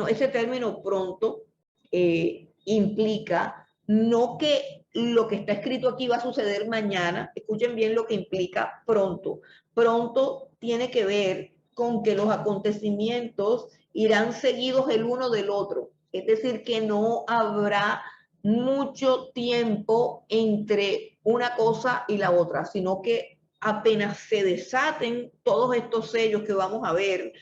ese término pronto implica no que lo que está escrito aquí va a suceder mañana, escuchen bien lo que implica pronto. Pronto tiene que ver con que los acontecimientos irán seguidos el uno del otro, es decir, que no habrá mucho tiempo entre una cosa y la otra, sino que apenas se desaten todos estos sellos que vamos a ver,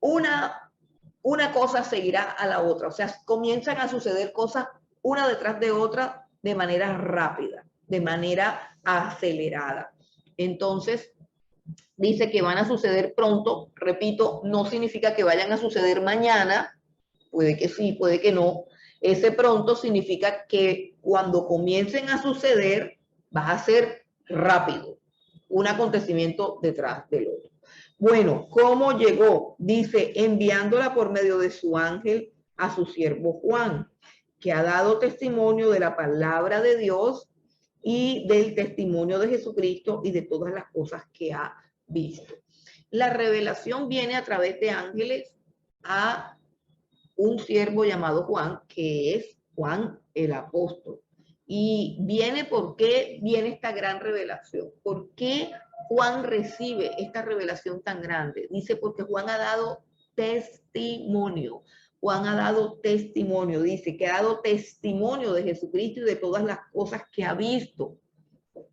una cosa seguirá a la otra, o sea, comienzan a suceder cosas una detrás de otra de manera rápida, de manera acelerada. Entonces, dice que van a suceder pronto, repito, no significa que vayan a suceder mañana, puede que sí, puede que no. Ese pronto significa que cuando comiencen a suceder, va a ser rápido, un acontecimiento detrás del otro. Bueno, ¿cómo llegó? Dice, enviándola por medio de su ángel a su siervo Juan, que ha dado testimonio de la palabra de Dios y del testimonio de Jesucristo y de todas las cosas que ha visto. La revelación viene a través de ángeles a un siervo llamado Juan, que es Juan el apóstol. Y viene, ¿por qué viene esta gran revelación? ¿Por qué Juan recibe esta revelación tan grande? Dice, porque Juan ha dado testimonio. Juan ha dado testimonio, dice que ha dado testimonio de Jesucristo y de todas las cosas que ha visto.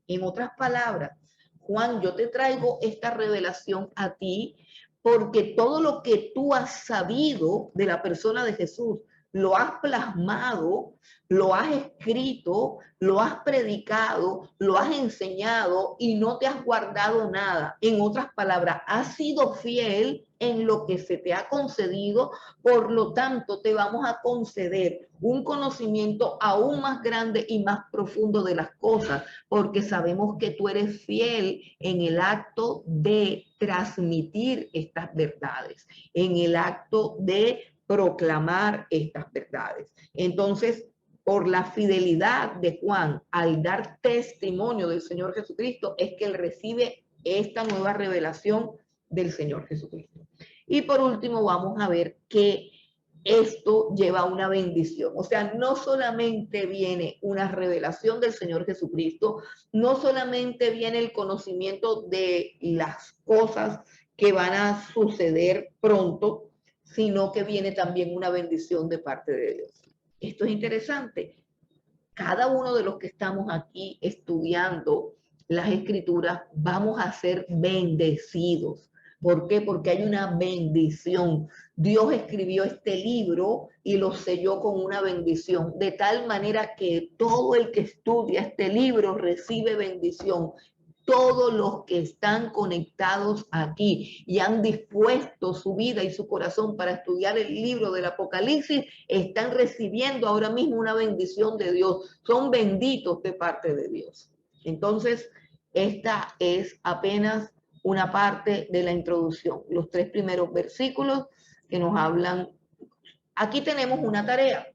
En otras palabras, Juan, yo te traigo esta revelación a ti porque todo lo que tú has sabido de la persona de Jesús, lo has plasmado, lo has escrito, lo has predicado, lo has enseñado y no te has guardado nada. En otras palabras, has sido fiel en lo que se te ha concedido, por lo tanto te vamos a conceder un conocimiento aún más grande y más profundo de las cosas, porque sabemos que tú eres fiel en el acto de transmitir estas verdades, en el acto de proclamar estas verdades. Entonces, por la fidelidad de Juan al dar testimonio del Señor Jesucristo, es que él recibe esta nueva revelación del Señor Jesucristo. Y por último, vamos a ver que esto lleva a una bendición. O sea, no solamente viene una revelación del Señor Jesucristo, no solamente viene el conocimiento de las cosas que van a suceder pronto, sino que viene también una bendición de parte de Dios. Esto es interesante. Cada uno de los que estamos aquí estudiando las Escrituras vamos a ser bendecidos. ¿Por qué? Porque hay una bendición. Dios escribió este libro y lo selló con una bendición, de tal manera que todo el que estudia este libro recibe bendición. Todos los que están conectados aquí y han dispuesto su vida y su corazón para estudiar el libro del Apocalipsis, están recibiendo ahora mismo una bendición de Dios. Son benditos de parte de Dios. Entonces, esta es apenas una parte de la introducción. Los 3 primeros versículos que nos hablan. Aquí tenemos una tarea.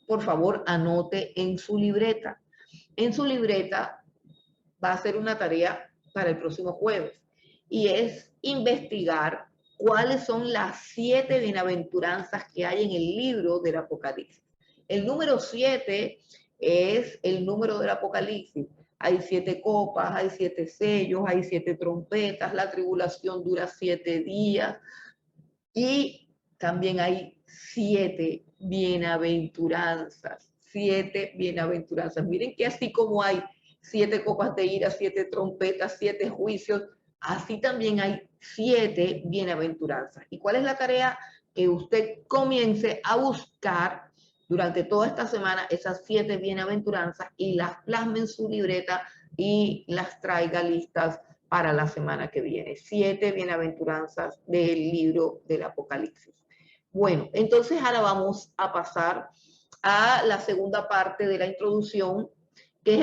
Por favor, anote en su libreta. En su libreta va a ser una tarea para el próximo jueves y es investigar cuáles son las 7 bienaventuranzas que hay en el libro del Apocalipsis. El número 7 es el número del Apocalipsis. Hay 7 copas, hay 7 sellos, hay 7 trompetas, la tribulación dura 7 días y también hay 7 bienaventuranzas. 7 bienaventuranzas. Miren que así como hay 7 copas de ira, 7 trompetas, 7 juicios, así también hay 7 bienaventuranzas. ¿Y cuál es la tarea? Que usted comience a buscar durante toda esta semana esas 7 bienaventuranzas y las plasme en su libreta y las traiga listas para la semana que viene. 7 bienaventuranzas del libro del Apocalipsis. Bueno, entonces ahora vamos a pasar a la segunda parte de la introducción, que es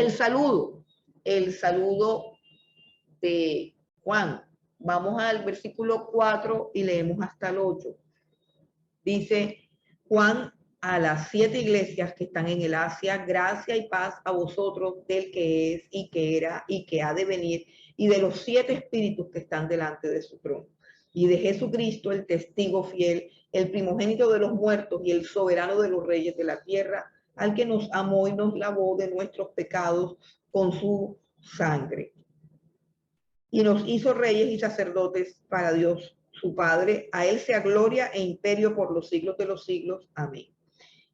el saludo de Juan. Vamos al versículo 4 y leemos hasta el 8. Dice Juan a las 7 iglesias que están en el Asia: gracia y paz a vosotros del que es y que era y que ha de venir, y de los 7 espíritus que están delante de su trono, y de Jesucristo, el testigo fiel, el primogénito de los muertos y el soberano de los reyes de la tierra, al que nos amó y nos lavó de nuestros pecados con su sangre, y nos hizo reyes y sacerdotes para Dios su Padre. A él sea gloria e imperio por los siglos de los siglos. Amén.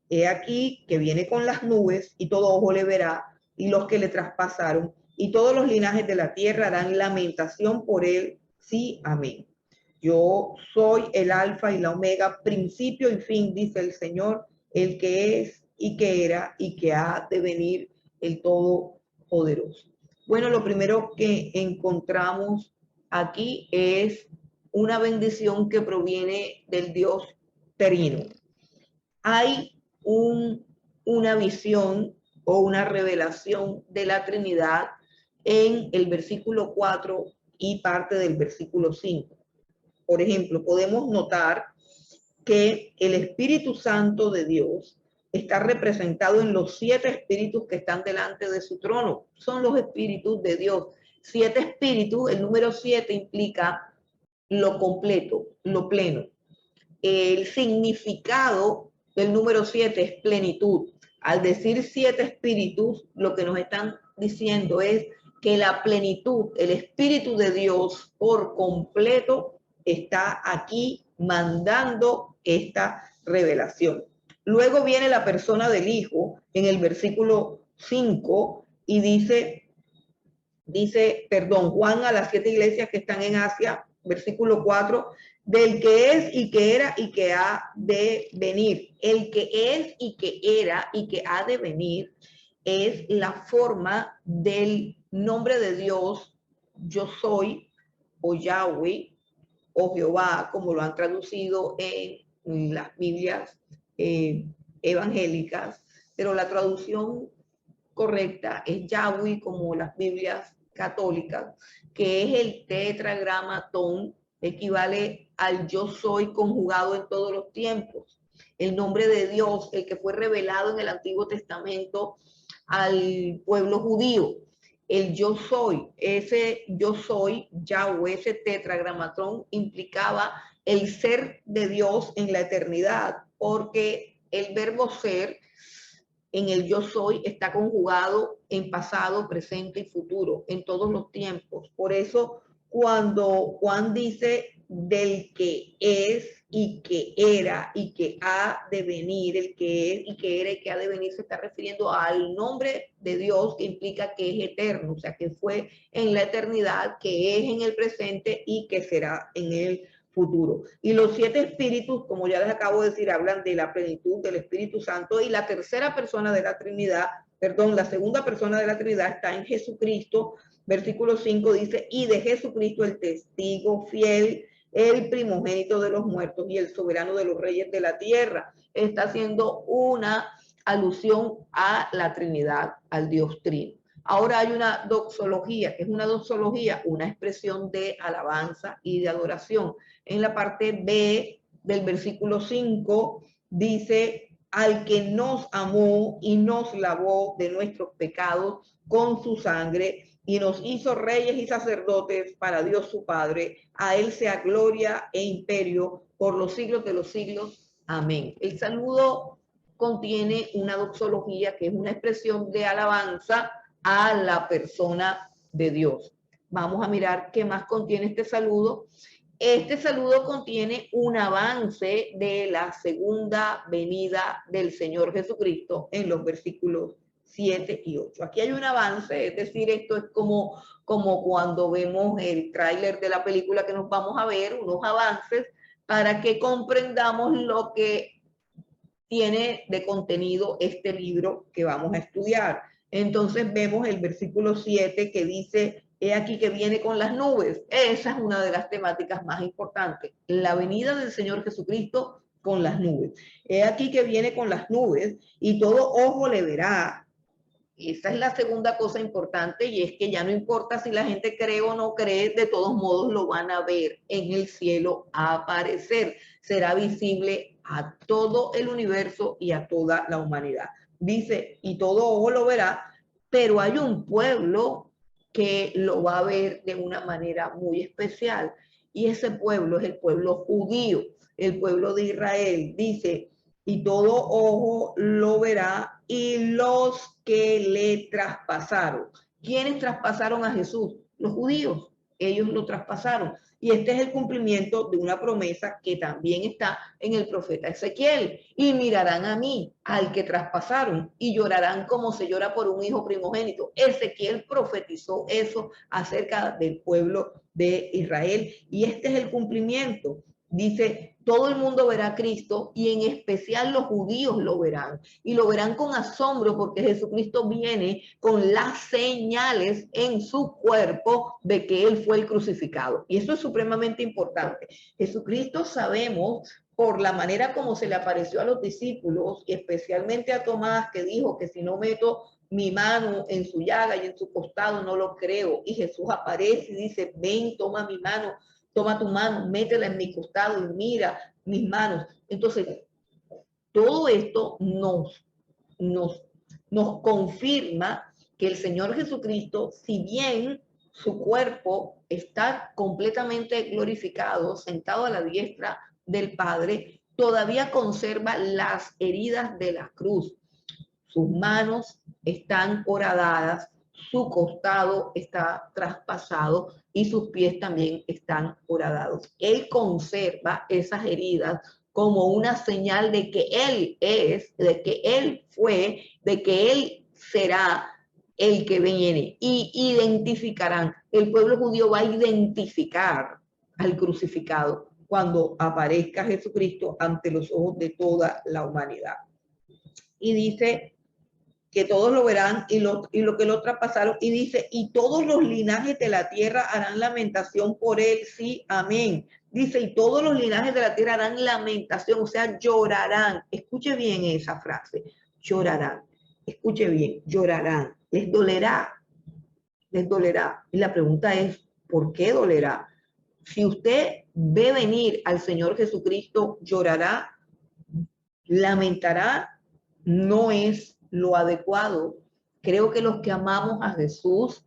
He aquí que viene con las nubes, y todo ojo le verá, y los que le traspasaron, y todos los linajes de la tierra harán lamentación por él. Sí, amén. Yo soy el alfa y la omega, principio y fin, dice el Señor, el que es y que era y que ha de venir, el Todopoderoso. Bueno, lo primero que encontramos aquí es una bendición que proviene del Dios Trino. Hay una visión o una revelación de la Trinidad en el versículo 4 y parte del versículo 5. Por ejemplo, podemos notar que el Espíritu Santo de Dios está representado en los 7 espíritus que están delante de su trono. Son los espíritus de Dios. 7 espíritus, el número 7 implica lo completo, lo pleno. El significado del número 7 es plenitud. Al decir 7 espíritus, lo que nos están diciendo es que la plenitud, el Espíritu de Dios por completo, está aquí mandando esta revelación. Luego viene la persona del Hijo en el versículo 5 y dice, Juan a las 7 iglesias que están en Asia, versículo 4, del que es y que era y que ha de venir. El que es y que era y que ha de venir es la forma del nombre de Dios, yo soy, o Yahweh, o Jehová, como lo han traducido en las Biblias evangélicas, pero la traducción correcta es Yahweh, como las Biblias católicas, que es el tetragramatón, equivale al yo soy conjugado en todos los tiempos. El nombre de Dios, el que fue revelado en el Antiguo Testamento al pueblo judío. El yo soy, ese yo soy, Yahweh, ese tetragramatón implicaba el ser de Dios en la eternidad, porque el verbo ser en el yo soy está conjugado en pasado, presente y futuro, en todos los tiempos. Por eso cuando Juan dice del que es y que era y que ha de venir, el que es y que era y que ha de venir, se está refiriendo al nombre de Dios, que implica que es eterno, o sea, que fue en la eternidad, que es en el presente y que será en el futuro. Y los 7 espíritus, como ya les acabo de decir, hablan de la plenitud del Espíritu Santo, y la tercera persona de la Trinidad, perdón, la segunda persona de la Trinidad está en Jesucristo. Versículo 5 dice, y de Jesucristo el testigo fiel, el primogénito de los muertos y el soberano de los reyes de la tierra. Está haciendo una alusión a la Trinidad, al Dios Trino. Ahora hay una doxología. ¿Qué es una doxología? Una expresión de alabanza y de adoración. En la parte B del versículo 5 dice, al que nos amó y nos lavó de nuestros pecados con su sangre y nos hizo reyes y sacerdotes para Dios su Padre, a él sea gloria e imperio por los siglos de los siglos. Amén. El saludo contiene una doxología, que es una expresión de alabanza a la persona de Dios. Vamos a mirar qué más contiene este saludo. Este saludo contiene un avance de la segunda venida del Señor Jesucristo en los versículos 7 y 8. Aquí hay un avance, es decir, esto es como cuando vemos el tráiler de la película que nos vamos a ver, unos avances para que comprendamos lo que tiene de contenido este libro que vamos a estudiar. Entonces vemos el versículo 7 que dice, he aquí que viene con las nubes. Esa es una de las temáticas más importantes, la venida del Señor Jesucristo con las nubes. He aquí que viene con las nubes y todo ojo le verá. Esa es la segunda cosa importante, y es que ya no importa si la gente cree o no cree, de todos modos lo van a ver en el cielo aparecer. Será visible a todo el universo y a toda la humanidad. Dice, y todo ojo lo verá, pero hay un pueblo que lo va a ver de una manera muy especial, y ese pueblo es el pueblo judío, el pueblo de Israel. Dice, y todo ojo lo verá, y los que le traspasaron. ¿Quiénes traspasaron a Jesús? Los judíos. Ellos lo traspasaron. Y este es el cumplimiento de una promesa que también está en el profeta Ezequiel. Y mirarán a mí, al que traspasaron, y llorarán como se llora por un hijo primogénito. Ezequiel profetizó eso acerca del pueblo de Israel. Y este es el cumplimiento. Dice, todo el mundo verá a Cristo, y en especial los judíos lo verán. Y lo verán con asombro, porque Jesucristo viene con las señales en su cuerpo de que Él fue el crucificado. Y eso es supremamente importante. Jesucristo, sabemos, por la manera como se le apareció a los discípulos, y especialmente a Tomás, que dijo que si no meto mi mano en su llaga y en su costado no lo creo. Y Jesús aparece y dice, ven, toma mi mano, toma tu mano, métela en mi costado y mira mis manos. Entonces, todo esto nos confirma que el Señor Jesucristo, si bien su cuerpo está completamente glorificado, sentado a la diestra del Padre, todavía conserva las heridas de la cruz. Sus manos están horadadas, su costado está traspasado y sus pies también están horadados. Él conserva esas heridas como una señal de que Él es, de que Él fue, de que Él será el que viene. Y identificarán, el pueblo judío va a identificar al crucificado cuando aparezca Jesucristo ante los ojos de toda la humanidad. Y dice que todos lo verán y lo que lo traspasaron, y dice, y todos los linajes de la tierra harán lamentación por él, sí, amén. Dice, y todos los linajes de la tierra harán lamentación, o sea, llorarán. Escuche bien esa frase, llorarán. Escuche bien, llorarán. Les dolerá, les dolerá. Y la pregunta es, ¿por qué dolerá? Si usted ve venir al Señor Jesucristo, llorará, lamentará, no es lo adecuado. Creo que los que amamos a Jesús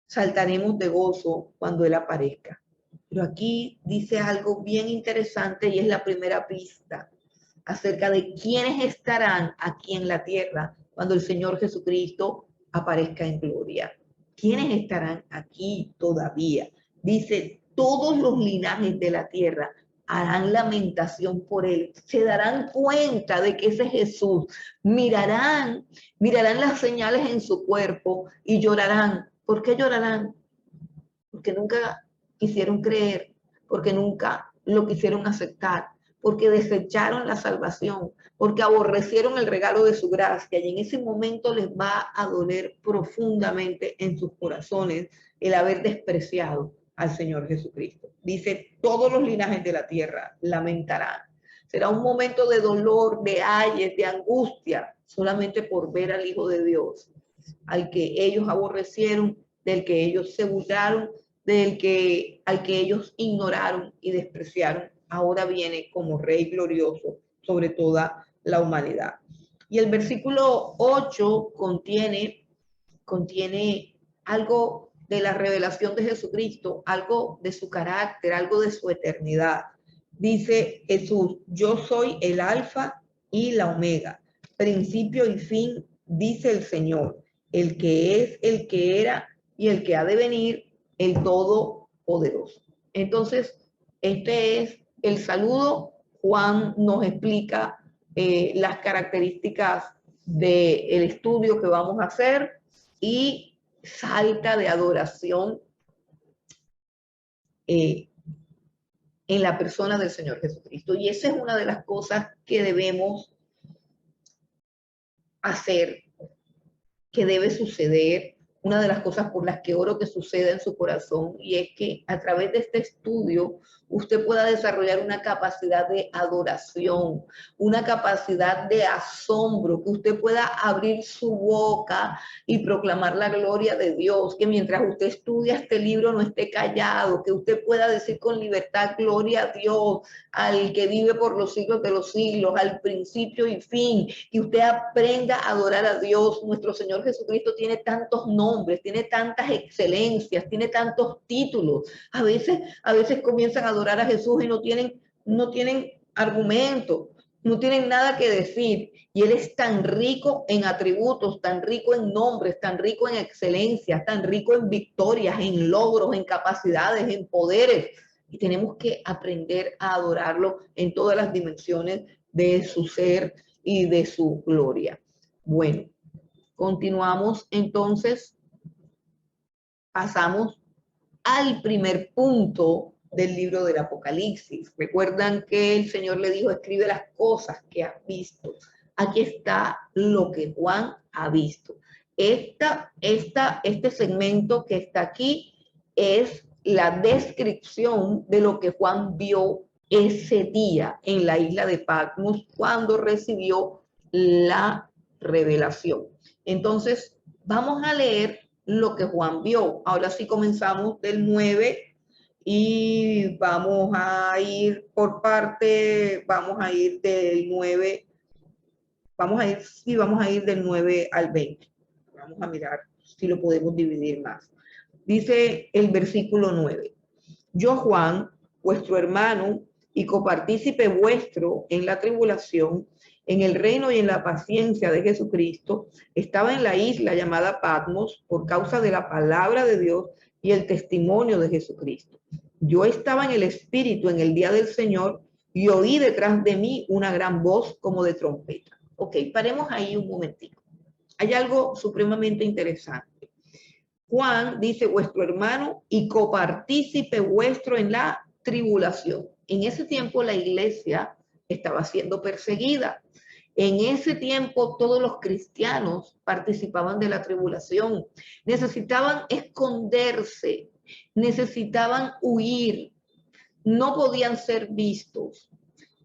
saltaremos de gozo cuando Él aparezca. Pero aquí dice algo bien interesante y es la primera pista acerca de quiénes estarán aquí en la tierra cuando el Señor Jesucristo aparezca en gloria. ¿Quiénes estarán aquí todavía? Dice, todos los linajes de la tierra harán lamentación por él, se darán cuenta de que ese es Jesús, mirarán las señales en su cuerpo y llorarán. ¿Por qué llorarán? Porque nunca quisieron creer, porque nunca lo quisieron aceptar, porque desecharon la salvación, porque aborrecieron el regalo de su gracia, y en ese momento les va a doler profundamente en sus corazones el haber despreciado al Señor Jesucristo. Dice, todos los linajes de la tierra lamentarán. Será un momento de dolor, de ayes, de angustia, solamente por ver al Hijo de Dios, al que ellos aborrecieron, del que ellos se burlaron, al que ellos ignoraron y despreciaron. Ahora viene como Rey glorioso sobre toda la humanidad. Y el versículo 8 contiene algo de la revelación de Jesucristo, algo de su carácter, algo de su eternidad. Dice Jesús, yo soy el alfa y la omega, principio y fin, dice el Señor, el que es, el que era y el que ha de venir, el Todopoderoso. Entonces, este es el saludo. Juan nos explica las características del estudio que vamos a hacer y salta de adoración en la persona del Señor Jesucristo. Y esa es una de las cosas que debemos hacer, que debe suceder, una de las cosas por las que oro que suceda en su corazón, y es que a través de este estudio usted pueda desarrollar una capacidad de adoración, una capacidad de asombro, que usted pueda abrir su boca y proclamar la gloria de Dios, que mientras usted estudia este libro no esté callado, que usted pueda decir con libertad, gloria a Dios, al que vive por los siglos de los siglos, al principio y fin, que usted aprenda a adorar a Dios. Nuestro Señor Jesucristo tiene tantos nombres, tiene tantas excelencias, tiene tantos títulos. A veces comienzan a adorar a Jesús y no tienen argumento, no tienen nada que decir. Y Él es tan rico en atributos, tan rico en nombres, tan rico en excelencias, tan rico en victorias, en logros, en capacidades, en poderes. Y tenemos que aprender a adorarlo en todas las dimensiones de su ser y de su gloria. Bueno, continuamos entonces, pasamos al primer punto del libro del Apocalipsis. Recuerdan que el Señor le dijo, escribe las cosas que has visto. Aquí está lo que Juan ha visto. Este segmento que está aquí es la descripción de lo que Juan vio ese día en la isla de Patmos cuando recibió la revelación. Entonces, vamos a leer lo que Juan vio. Ahora sí comenzamos del 9 y vamos a ir por parte, vamos a ir del 9, vamos a ir del 9 al 20. Vamos a mirar si lo podemos dividir más. Dice el versículo 9, yo Juan, vuestro hermano y copartícipe vuestro en la tribulación, en el reino y en la paciencia de Jesucristo, estaba en la isla llamada Patmos por causa de la palabra de Dios y el testimonio de Jesucristo. Yo estaba en el Espíritu en el día del Señor y oí detrás de mí una gran voz como de trompeta. Ok, paremos ahí un momentito. Hay algo supremamente interesante. Juan dice, vuestro hermano y copartícipe vuestro en la tribulación. En ese tiempo la iglesia estaba siendo perseguida. En ese tiempo todos los cristianos participaban de la tribulación. Necesitaban esconderse, necesitaban huir, no podían ser vistos.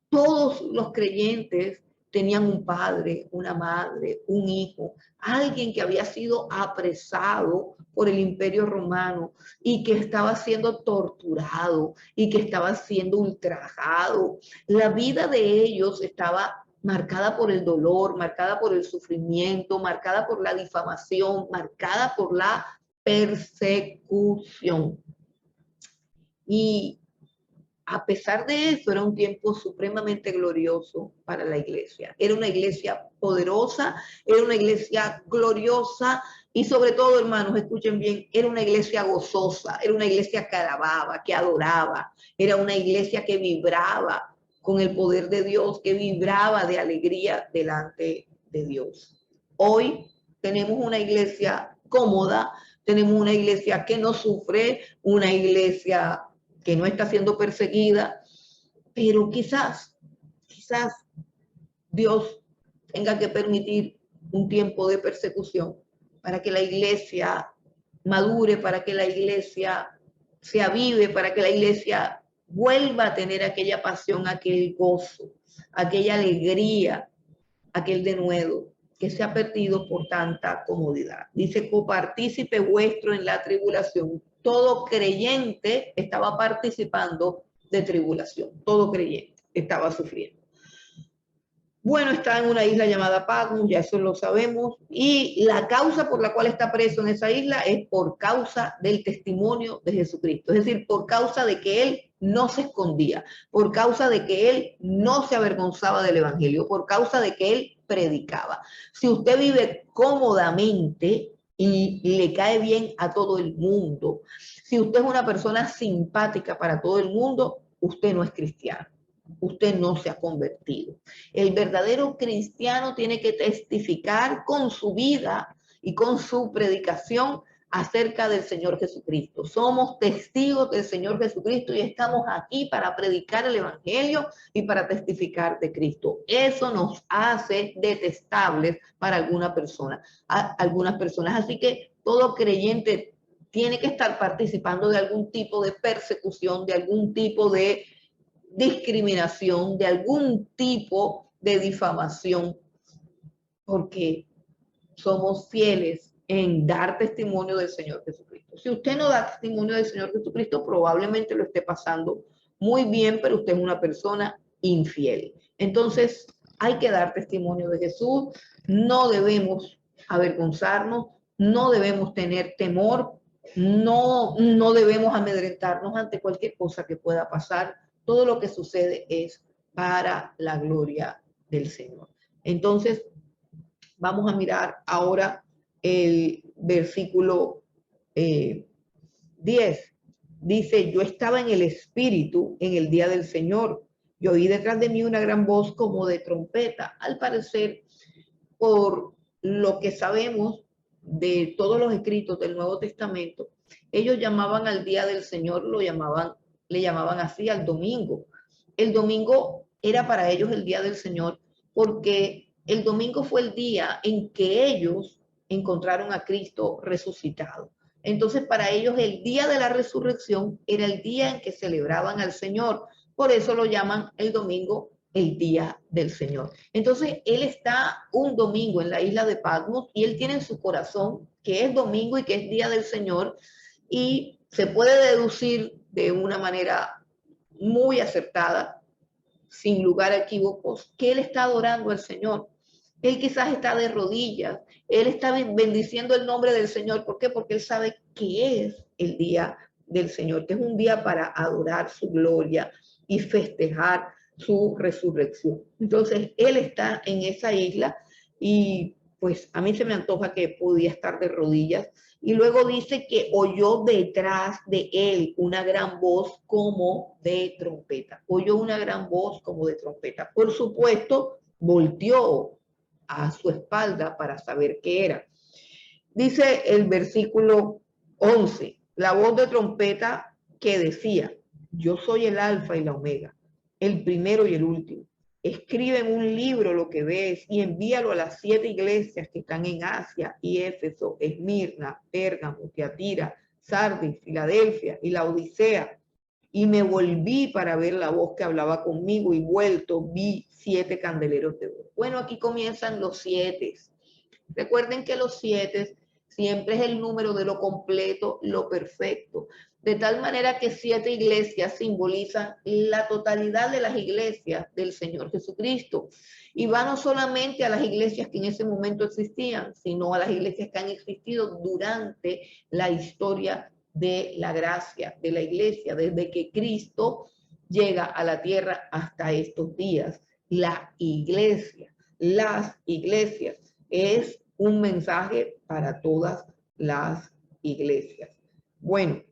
Todos los creyentes tenían un padre, una madre, un hijo, alguien que había sido apresado por el Imperio Romano y que estaba siendo torturado y que estaba siendo ultrajado. La vida de ellos estaba marcada por el dolor, marcada por el sufrimiento, marcada por la difamación, marcada por la persecución. Y a pesar de eso, era un tiempo supremamente glorioso para la iglesia. Era una iglesia poderosa, era una iglesia gloriosa y sobre todo, hermanos, escuchen bien, era una iglesia gozosa, era una iglesia que alababa, que adoraba, era una iglesia que vibraba con el poder de Dios, que vibraba de alegría delante de Dios. Hoy tenemos una iglesia cómoda, tenemos una iglesia que no sufre, una iglesia que no está siendo perseguida, pero quizás Dios tenga que permitir un tiempo de persecución para que la iglesia madure, para que la iglesia se avive, para que la iglesia vuelva a tener aquella pasión, aquel gozo, aquella alegría, aquel denuedo que se ha perdido por tanta comodidad. Dice, copartícipe vuestro en la tribulación. Todo creyente estaba participando de tribulación. Todo creyente estaba sufriendo. Bueno, está en una isla llamada Patmos, ya eso lo sabemos, y la causa por la cual está preso en esa isla es por causa del testimonio de Jesucristo, es decir, por causa de que él no se escondía, por causa de que él no se avergonzaba del evangelio, por causa de que él predicaba. Si usted vive cómodamente y le cae bien a todo el mundo, si usted es una persona simpática para todo el mundo, usted no es cristiano. Usted no se ha convertido. El verdadero cristiano tiene que testificar con su vida y con su predicación acerca del Señor Jesucristo. Somos testigos del Señor Jesucristo y estamos aquí para predicar el Evangelio y para testificar de Cristo. Eso nos hace detestables para algunas personas. Así que todo creyente tiene que estar participando de algún tipo de persecución, de algún tipo de discriminación, de algún tipo de difamación, porque somos fieles en dar testimonio del Señor Jesucristo. Si usted no da testimonio del Señor Jesucristo, probablemente lo esté pasando muy bien, pero usted es una persona infiel. Entonces, hay que dar testimonio de Jesús, no debemos avergonzarnos, no debemos tener temor, no debemos amedrentarnos ante cualquier cosa que pueda pasar. Todo lo que sucede es para la gloria del Señor. Entonces, vamos a mirar ahora el versículo 10. Dice, yo estaba en el Espíritu en el día del Señor. Yo oí detrás de mí una gran voz como de trompeta. Al parecer, por lo que sabemos de todos los escritos del Nuevo Testamento, ellos llamaban al día del Señor, le llamaban así al domingo. El domingo era para ellos el día del Señor porque el domingo fue el día en que ellos encontraron a Cristo resucitado. Entonces, para ellos el día de la resurrección era el día en que celebraban al Señor. Por eso lo llaman el domingo el día del Señor. Entonces, él está un domingo en la isla de Patmos y él tiene en su corazón que es domingo y que es día del Señor, y se puede deducir de una manera muy acertada, sin lugar a equívocos, que él está adorando al Señor. Él quizás está de rodillas, él está bendiciendo el nombre del Señor. ¿Por qué? Porque él sabe que es el día del Señor, que es un día para adorar su gloria y festejar su resurrección. Entonces, él está en esa isla y pues a mí se me antoja que podía estar de rodillas Y luego dice que oyó detrás de él una gran voz como de trompeta. Oyó una gran voz como de trompeta. Por supuesto, volteó a su espalda para saber qué era. Dice el versículo 11, la voz de trompeta que decía, yo soy el alfa y la omega, el primero y el último. Escribe en un libro lo que ves y envíalo a las 7 iglesias que están en Asia y Éfeso, Esmirna, Pérgamo, Tiatira, Sardis, Filadelfia y la Odisea. Y me volví para ver la voz que hablaba conmigo y vuelto vi 7 candeleros de oro. Bueno, aquí comienzan los 7. Recuerden que los 7 siempre es el número de lo completo, lo perfecto. De tal manera que 7 iglesias simbolizan la totalidad de las iglesias del Señor Jesucristo. Y va no solamente a las iglesias que en ese momento existían, sino a las iglesias que han existido durante la historia de la gracia de la iglesia, desde que Cristo llega a la tierra hasta estos días. La iglesia, las iglesias, es un mensaje para todas las iglesias. Bueno,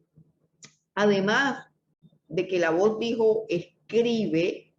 además de que la voz dijo, escribe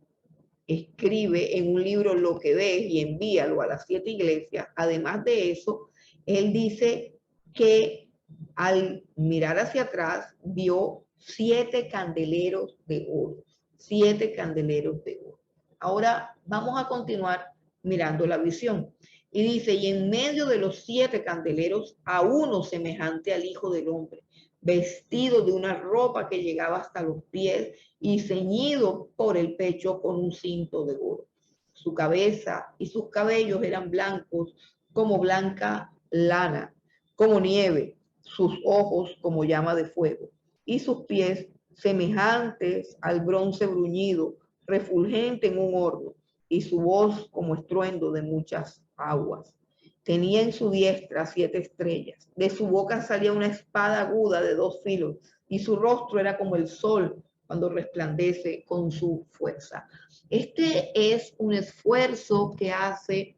en un libro lo que ves y envíalo a las 7 iglesias. Además de eso, él dice que al mirar hacia atrás vio 7 candeleros de oro. 7 candeleros de oro. Ahora vamos a continuar mirando la visión. Y dice, y en medio de los 7 candeleros, a uno semejante al Hijo del Hombre, vestido de una ropa que llegaba hasta los pies y ceñido por el pecho con un cinto de oro. Su cabeza y sus cabellos eran blancos como blanca lana, como nieve, sus ojos como llama de fuego, y sus pies semejantes al bronce bruñido, refulgente en un horno, y su voz como estruendo de muchas aguas. Tenía en su diestra 7 estrellas. De su boca salía una espada aguda de 2 filos, y su rostro era como el sol cuando resplandece con su fuerza. Este es un esfuerzo que hace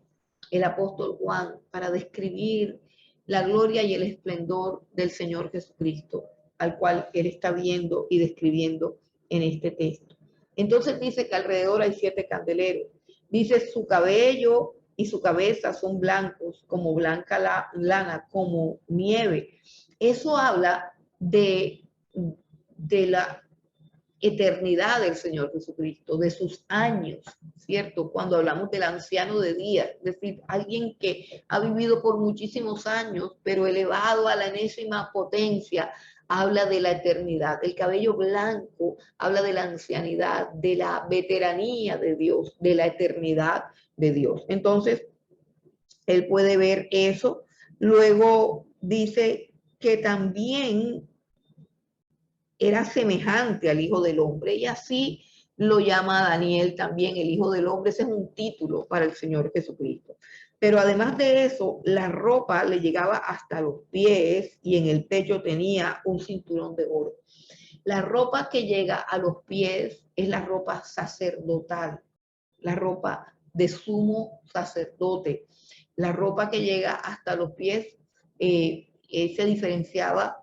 el apóstol Juan para describir la gloria y el esplendor del Señor Jesucristo, al cual él está viendo y describiendo en este texto. Entonces dice que alrededor hay 7 candeleros. Dice su cabello y su cabeza son blancos, como blanca lana, como nieve. Eso habla de la eternidad del Señor Jesucristo, de sus años, ¿cierto? Cuando hablamos del anciano de días, es decir, alguien que ha vivido por muchísimos años, pero elevado a la enésima potencia, habla de la eternidad. El cabello blanco habla de la ancianidad, de la veteranía de Dios, de la eternidad de Dios. Entonces, él puede ver eso. Luego dice que también era semejante al Hijo del Hombre, y así lo llama Daniel también, el Hijo del Hombre. Ese es un título para el Señor Jesucristo. Pero además de eso, la ropa le llegaba hasta los pies y en el pecho tenía un cinturón de oro. La ropa que llega a los pies es la ropa sacerdotal, la ropa de sumo sacerdote. La ropa que llega hasta los pies se diferenciaba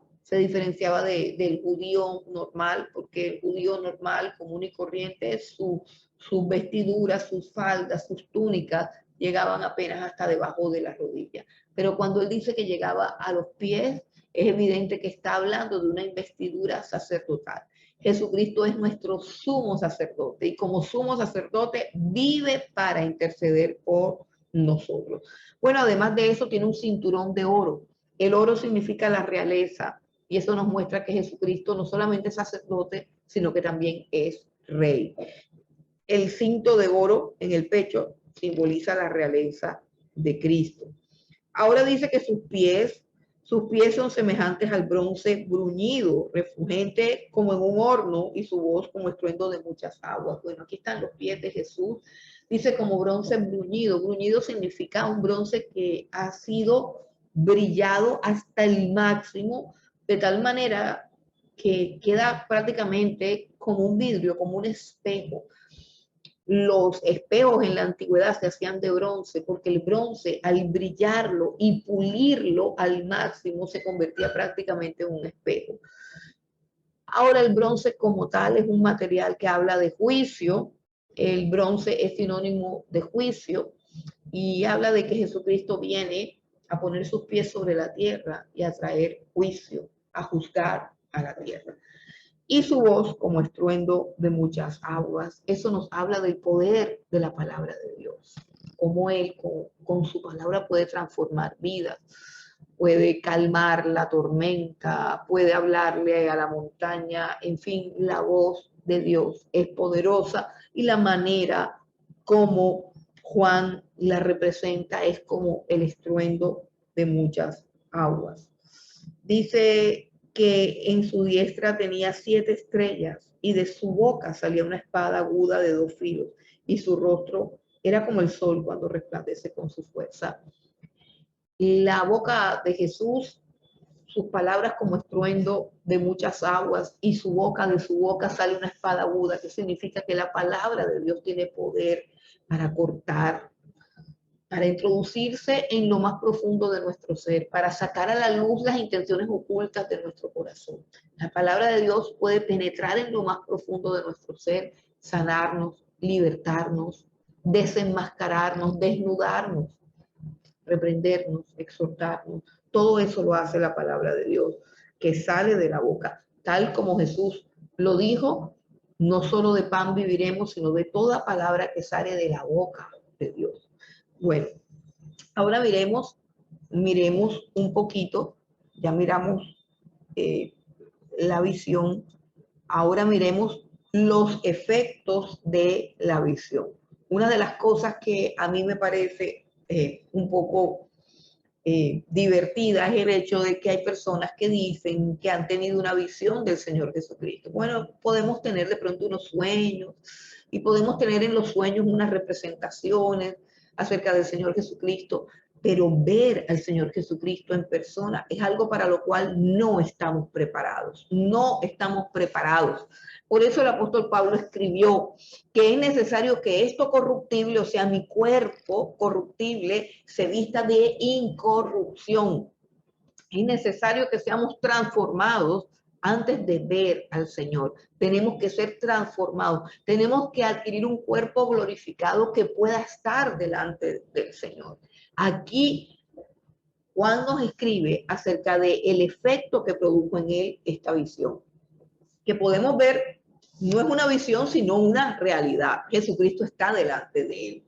del judío normal, porque el judío normal, común y corriente, sus vestiduras, sus faldas, sus túnicas llegaban apenas hasta debajo de las rodillas. Pero cuando él dice que llegaba a los pies, es evidente que está hablando de una investidura sacerdotal. Jesucristo es nuestro sumo sacerdote y como sumo sacerdote vive para interceder por nosotros. Bueno, además de eso tiene un cinturón de oro. El oro significa la realeza y eso nos muestra que Jesucristo no solamente es sacerdote, sino que también es rey. El cinto de oro en el pecho simboliza la realeza de Cristo. Ahora dice que sus pies son semejantes al bronce bruñido, refulgente como en un horno, y su voz como estruendo de muchas aguas. Bueno, aquí están los pies de Jesús. Dice como bronce bruñido. Bruñido significa un bronce que ha sido brillado hasta el máximo, de tal manera que queda prácticamente como un vidrio, como un espejo. Los espejos en la antigüedad se hacían de bronce porque el bronce, al brillarlo y pulirlo al máximo, se convertía prácticamente en un espejo. Ahora el bronce como tal es un material que habla de juicio. El bronce es sinónimo de juicio y habla de que Jesucristo viene a poner sus pies sobre la tierra y a traer juicio, a juzgar a la tierra. Y su voz como estruendo de muchas aguas. Eso nos habla del poder de la palabra de Dios. Cómo Él con su palabra puede transformar vidas, puede calmar la tormenta, puede hablarle a la montaña. En fin, la voz de Dios es poderosa y la manera como Juan la representa es como el estruendo de muchas aguas. Dice que en su diestra tenía 7 estrellas y de su boca salía una espada aguda de 2 filos y su rostro era como el sol cuando resplandece con su fuerza. La boca de Jesús, sus palabras como estruendo de muchas aguas y su boca sale una espada aguda, que significa que la palabra de Dios tiene poder para cortar, para introducirse en lo más profundo de nuestro ser, para sacar a la luz las intenciones ocultas de nuestro corazón. La palabra de Dios puede penetrar en lo más profundo de nuestro ser, sanarnos, libertarnos, desenmascararnos, desnudarnos, reprendernos, exhortarnos. Todo eso lo hace la palabra de Dios, que sale de la boca, tal como Jesús lo dijo, no solo de pan viviremos, sino de toda palabra que sale de la boca de Dios. Bueno, ahora miremos un poquito, ya miramos la visión, ahora miremos los efectos de la visión. Una de las cosas que a mí me parece un poco divertida es el hecho de que hay personas que dicen que han tenido una visión del Señor Jesucristo. Bueno, podemos tener de pronto unos sueños y podemos tener en los sueños unas representaciones acerca del Señor Jesucristo, pero ver al Señor Jesucristo en persona es algo para lo cual no estamos preparados, no estamos preparados. Por eso el apóstol Pablo escribió que es necesario que esto corruptible, o sea, mi cuerpo corruptible, se vista de incorrupción. Es necesario que seamos transformados antes de ver al Señor. Tenemos que ser transformados. Tenemos que adquirir un cuerpo glorificado que pueda estar delante del Señor. Aquí Juan nos escribe acerca del efecto que produjo en él esta visión, que podemos ver, no es una visión, sino una realidad. Jesucristo está delante de él.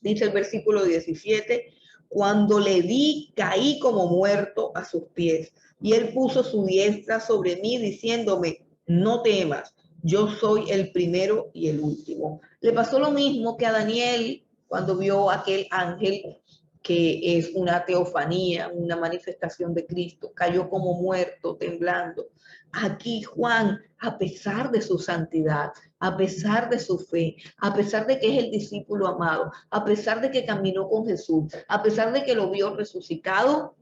Dice el versículo 17, cuando le vi, caí como muerto a sus pies, y él puso su diestra sobre mí, diciéndome, no temas, yo soy el primero y el último. Le pasó lo mismo que a Daniel cuando vio aquel ángel, que es una teofanía, una manifestación de Cristo, cayó como muerto, temblando. Aquí Juan, a pesar de su santidad, a pesar de su fe, a pesar de que es el discípulo amado, a pesar de que caminó con Jesús, a pesar de que lo vio resucitado,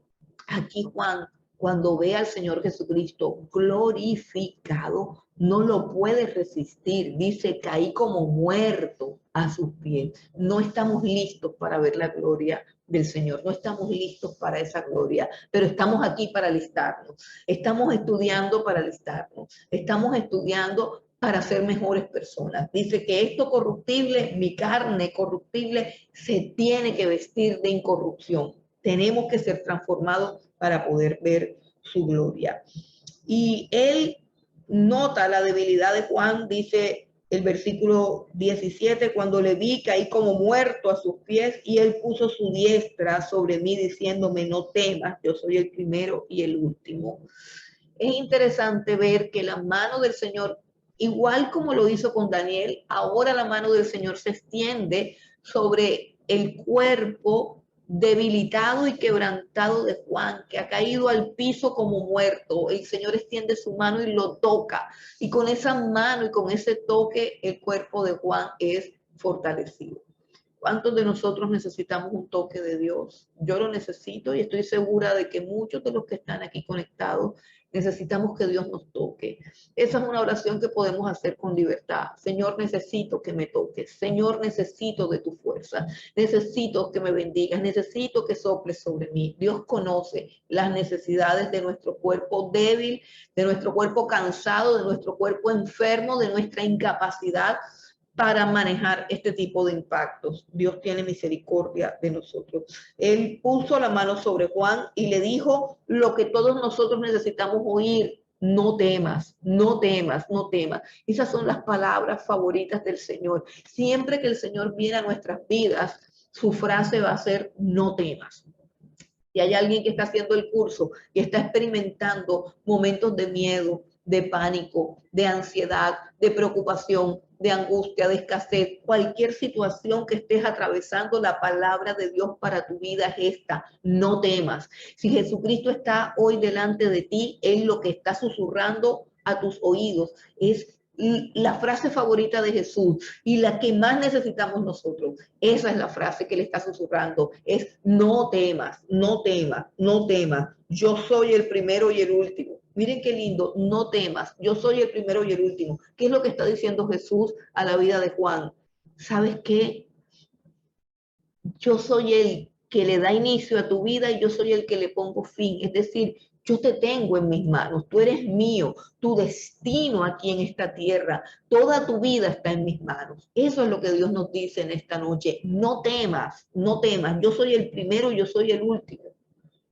aquí Juan, cuando ve al Señor Jesucristo glorificado, no lo puede resistir. Dice, caí como muerto a sus pies. No estamos listos para ver la gloria del Señor, no estamos listos para esa gloria, pero estamos aquí para alistarnos, estamos estudiando para alistarnos, estamos estudiando para ser mejores personas. Dice que esto corruptible, mi carne corruptible, se tiene que vestir de incorrupción. Tenemos que ser transformados para poder ver su gloria. Y él nota la debilidad de Juan, dice el versículo 17, cuando le vi caí como muerto a sus pies y él puso su diestra sobre mí diciéndome, no temas, yo soy el primero y el último. Es interesante ver que la mano del Señor, igual como lo hizo con Daniel, ahora la mano del Señor se extiende sobre el cuerpo debilitado y quebrantado de Juan, que ha caído al piso como muerto. El Señor extiende su mano y lo toca. Y con esa mano y con ese toque, el cuerpo de Juan es fortalecido. ¿Cuántos de nosotros necesitamos un toque de Dios? Yo lo necesito y estoy segura de que muchos de los que están aquí conectados necesitamos que Dios nos toque. Esa es una oración que podemos hacer con libertad. Señor, necesito que me toques. Señor, necesito de tu fuerza. Necesito que me bendigas. Necesito que soples sobre mí. Dios conoce las necesidades de nuestro cuerpo débil, de nuestro cuerpo cansado, de nuestro cuerpo enfermo, de nuestra incapacidad para manejar este tipo de impactos. Dios tiene misericordia de nosotros. Él puso la mano sobre Juan y le dijo lo que todos nosotros necesitamos oír: no temas, no temas, no temas. Esas son las palabras favoritas del Señor. Siempre que el Señor viene a nuestras vidas, su frase va a ser: no temas. Y hay alguien que está haciendo el curso y está experimentando momentos de miedo, de pánico, de ansiedad, de preocupación, de angustia, de escasez, cualquier situación que estés atravesando, la palabra de Dios para tu vida es esta: no temas. Si Jesucristo está hoy delante de ti, Él lo que está susurrando a tus oídos es la frase favorita de Jesús y la que más necesitamos nosotros. Esa es la frase que le está susurrando: es no temas, no temas, no temas. Yo soy el primero y el último. Miren qué lindo: no temas, yo soy el primero y el último. ¿Qué es lo que está diciendo Jesús a la vida de Juan? ¿Sabes qué? Yo soy el que le da inicio a tu vida y yo soy el que le pongo fin. Es decir, yo te tengo en mis manos, tú eres mío, tu destino aquí en esta tierra, toda tu vida está en mis manos. Eso es lo que Dios nos dice en esta noche: no temas, no temas, yo soy el primero y yo soy el último.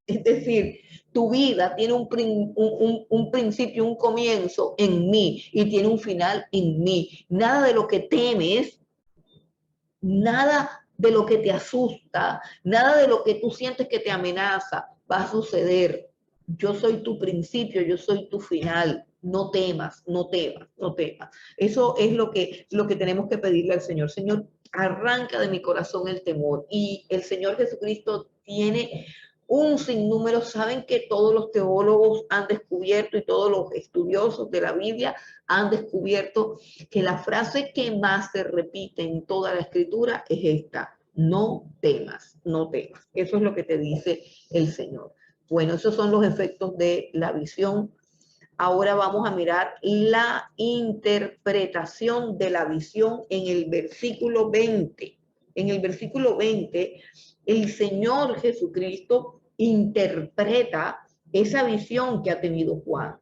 Es decir, tu vida tiene un principio, un comienzo en mí y tiene un final en mí. Nada de lo que temes, nada de lo que te asusta, nada de lo que tú sientes que te amenaza va a suceder. Yo soy tu principio, yo soy tu final. No temas, no temas, no temas. Eso es lo que tenemos que pedirle al Señor. Señor, arranca de mi corazón el temor. Y el Señor Jesucristo tiene un sinnúmero. Saben que todos los teólogos han descubierto y todos los estudiosos de la Biblia han descubierto que la frase que más se repite en toda la escritura es esta: no temas, no temas. Eso es lo que te dice el Señor. Bueno, esos son los efectos de la visión. Ahora vamos a mirar la interpretación de la visión en el versículo 20. En el versículo 20, el Señor Jesucristo interpreta esa visión que ha tenido Juan,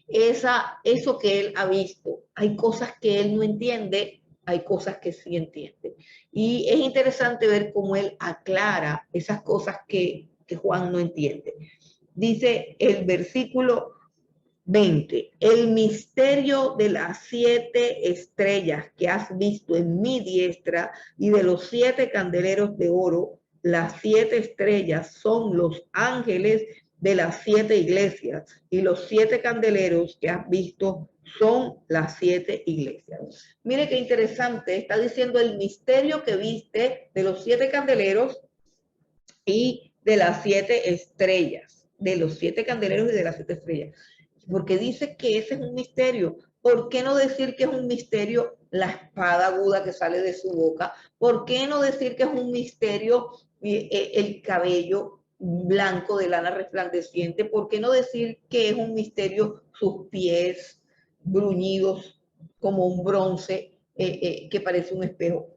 eso que él ha visto. Hay cosas que él no entiende, hay cosas que sí entiende. Y es interesante ver cómo él aclara esas cosas que Juan no entiende. Dice el versículo 20: el misterio de las 7 estrellas que has visto en mi diestra y de los 7 candeleros de oro. Las 7 estrellas son los ángeles de las 7 iglesias y los 7 candeleros que has visto son las 7 iglesias. Mire qué interesante, está diciendo el misterio que viste de los 7 candeleros y de las 7 estrellas, de los 7 candeleros y de las 7 estrellas, porque dice que ese es un misterio. ¿Por qué no decir que es un misterio la espada aguda que sale de su boca? ¿Por qué no decir que es un misterio el cabello blanco de lana resplandeciente? ¿Por qué no decir que es un misterio sus pies bruñidos como un bronce que parece un espejo?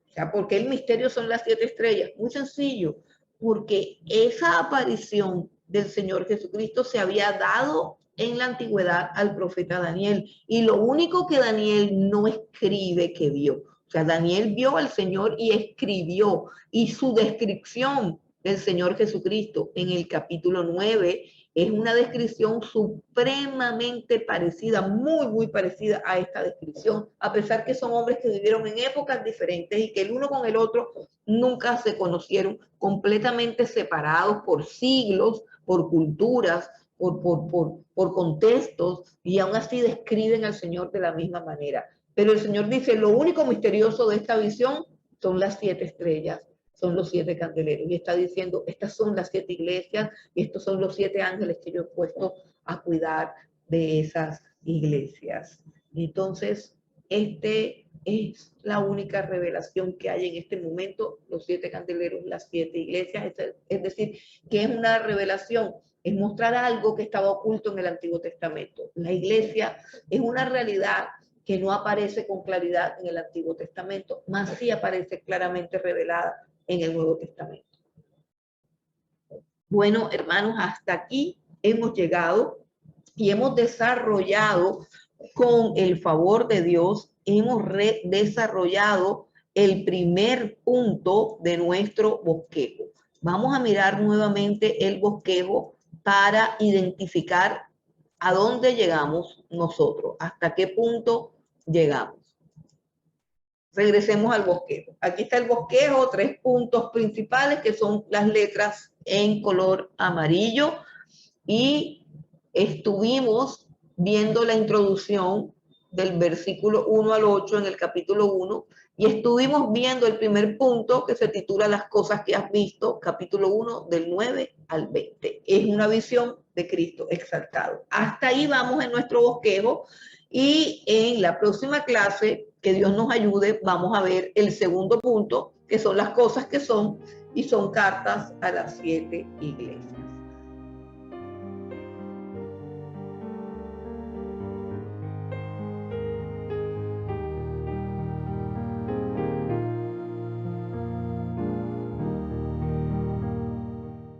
O sea, ¿por qué el misterio son las 7 estrellas? Muy sencillo, porque esa aparición del Señor Jesucristo se había dado en la antigüedad al profeta Daniel, y lo único que Daniel no escribe que vio. O sea, Daniel vio al Señor y escribió, y su descripción del Señor Jesucristo en el capítulo 9 es una descripción supremamente parecida, muy, muy parecida a esta descripción, a pesar que son hombres que vivieron en épocas diferentes y que el uno con el otro nunca se conocieron, completamente separados por siglos, por culturas, por contextos, y aún así describen al Señor de la misma manera. Pero el Señor dice: lo único misterioso de esta visión son las 7 estrellas, son los 7 candeleros. Y está diciendo: estas son las 7 iglesias y estos son los 7 ángeles que yo he puesto a cuidar de esas iglesias. Entonces, este es la única revelación que hay en este momento, los 7 candeleros, las 7 iglesias, es decir, que es una revelación, es mostrar algo que estaba oculto en el Antiguo Testamento. La iglesia es una realidad que no aparece con claridad en el Antiguo Testamento, más sí aparece claramente revelada en el Nuevo Testamento. Bueno, hermanos, hasta aquí hemos llegado y hemos desarrollado, con el favor de Dios, hemos desarrollado el primer punto de nuestro bosquejo. Vamos a mirar nuevamente el bosquejo para identificar a dónde llegamos nosotros, hasta qué punto llegamos. Regresemos al bosquejo. Aquí está el bosquejo, 3 puntos principales que son las letras en color amarillo, y estuvimos viendo la introducción del versículo 1 al 8 en el capítulo 1, y estuvimos viendo el primer punto que se titula Las cosas que has visto, capítulo 1 del 9 al 20. Es una visión de Cristo exaltado. Hasta ahí vamos en nuestro bosquejo, y en la próxima clase, que Dios nos ayude, vamos a ver el segundo punto, que son las cosas que son, y son cartas a las 7 iglesias.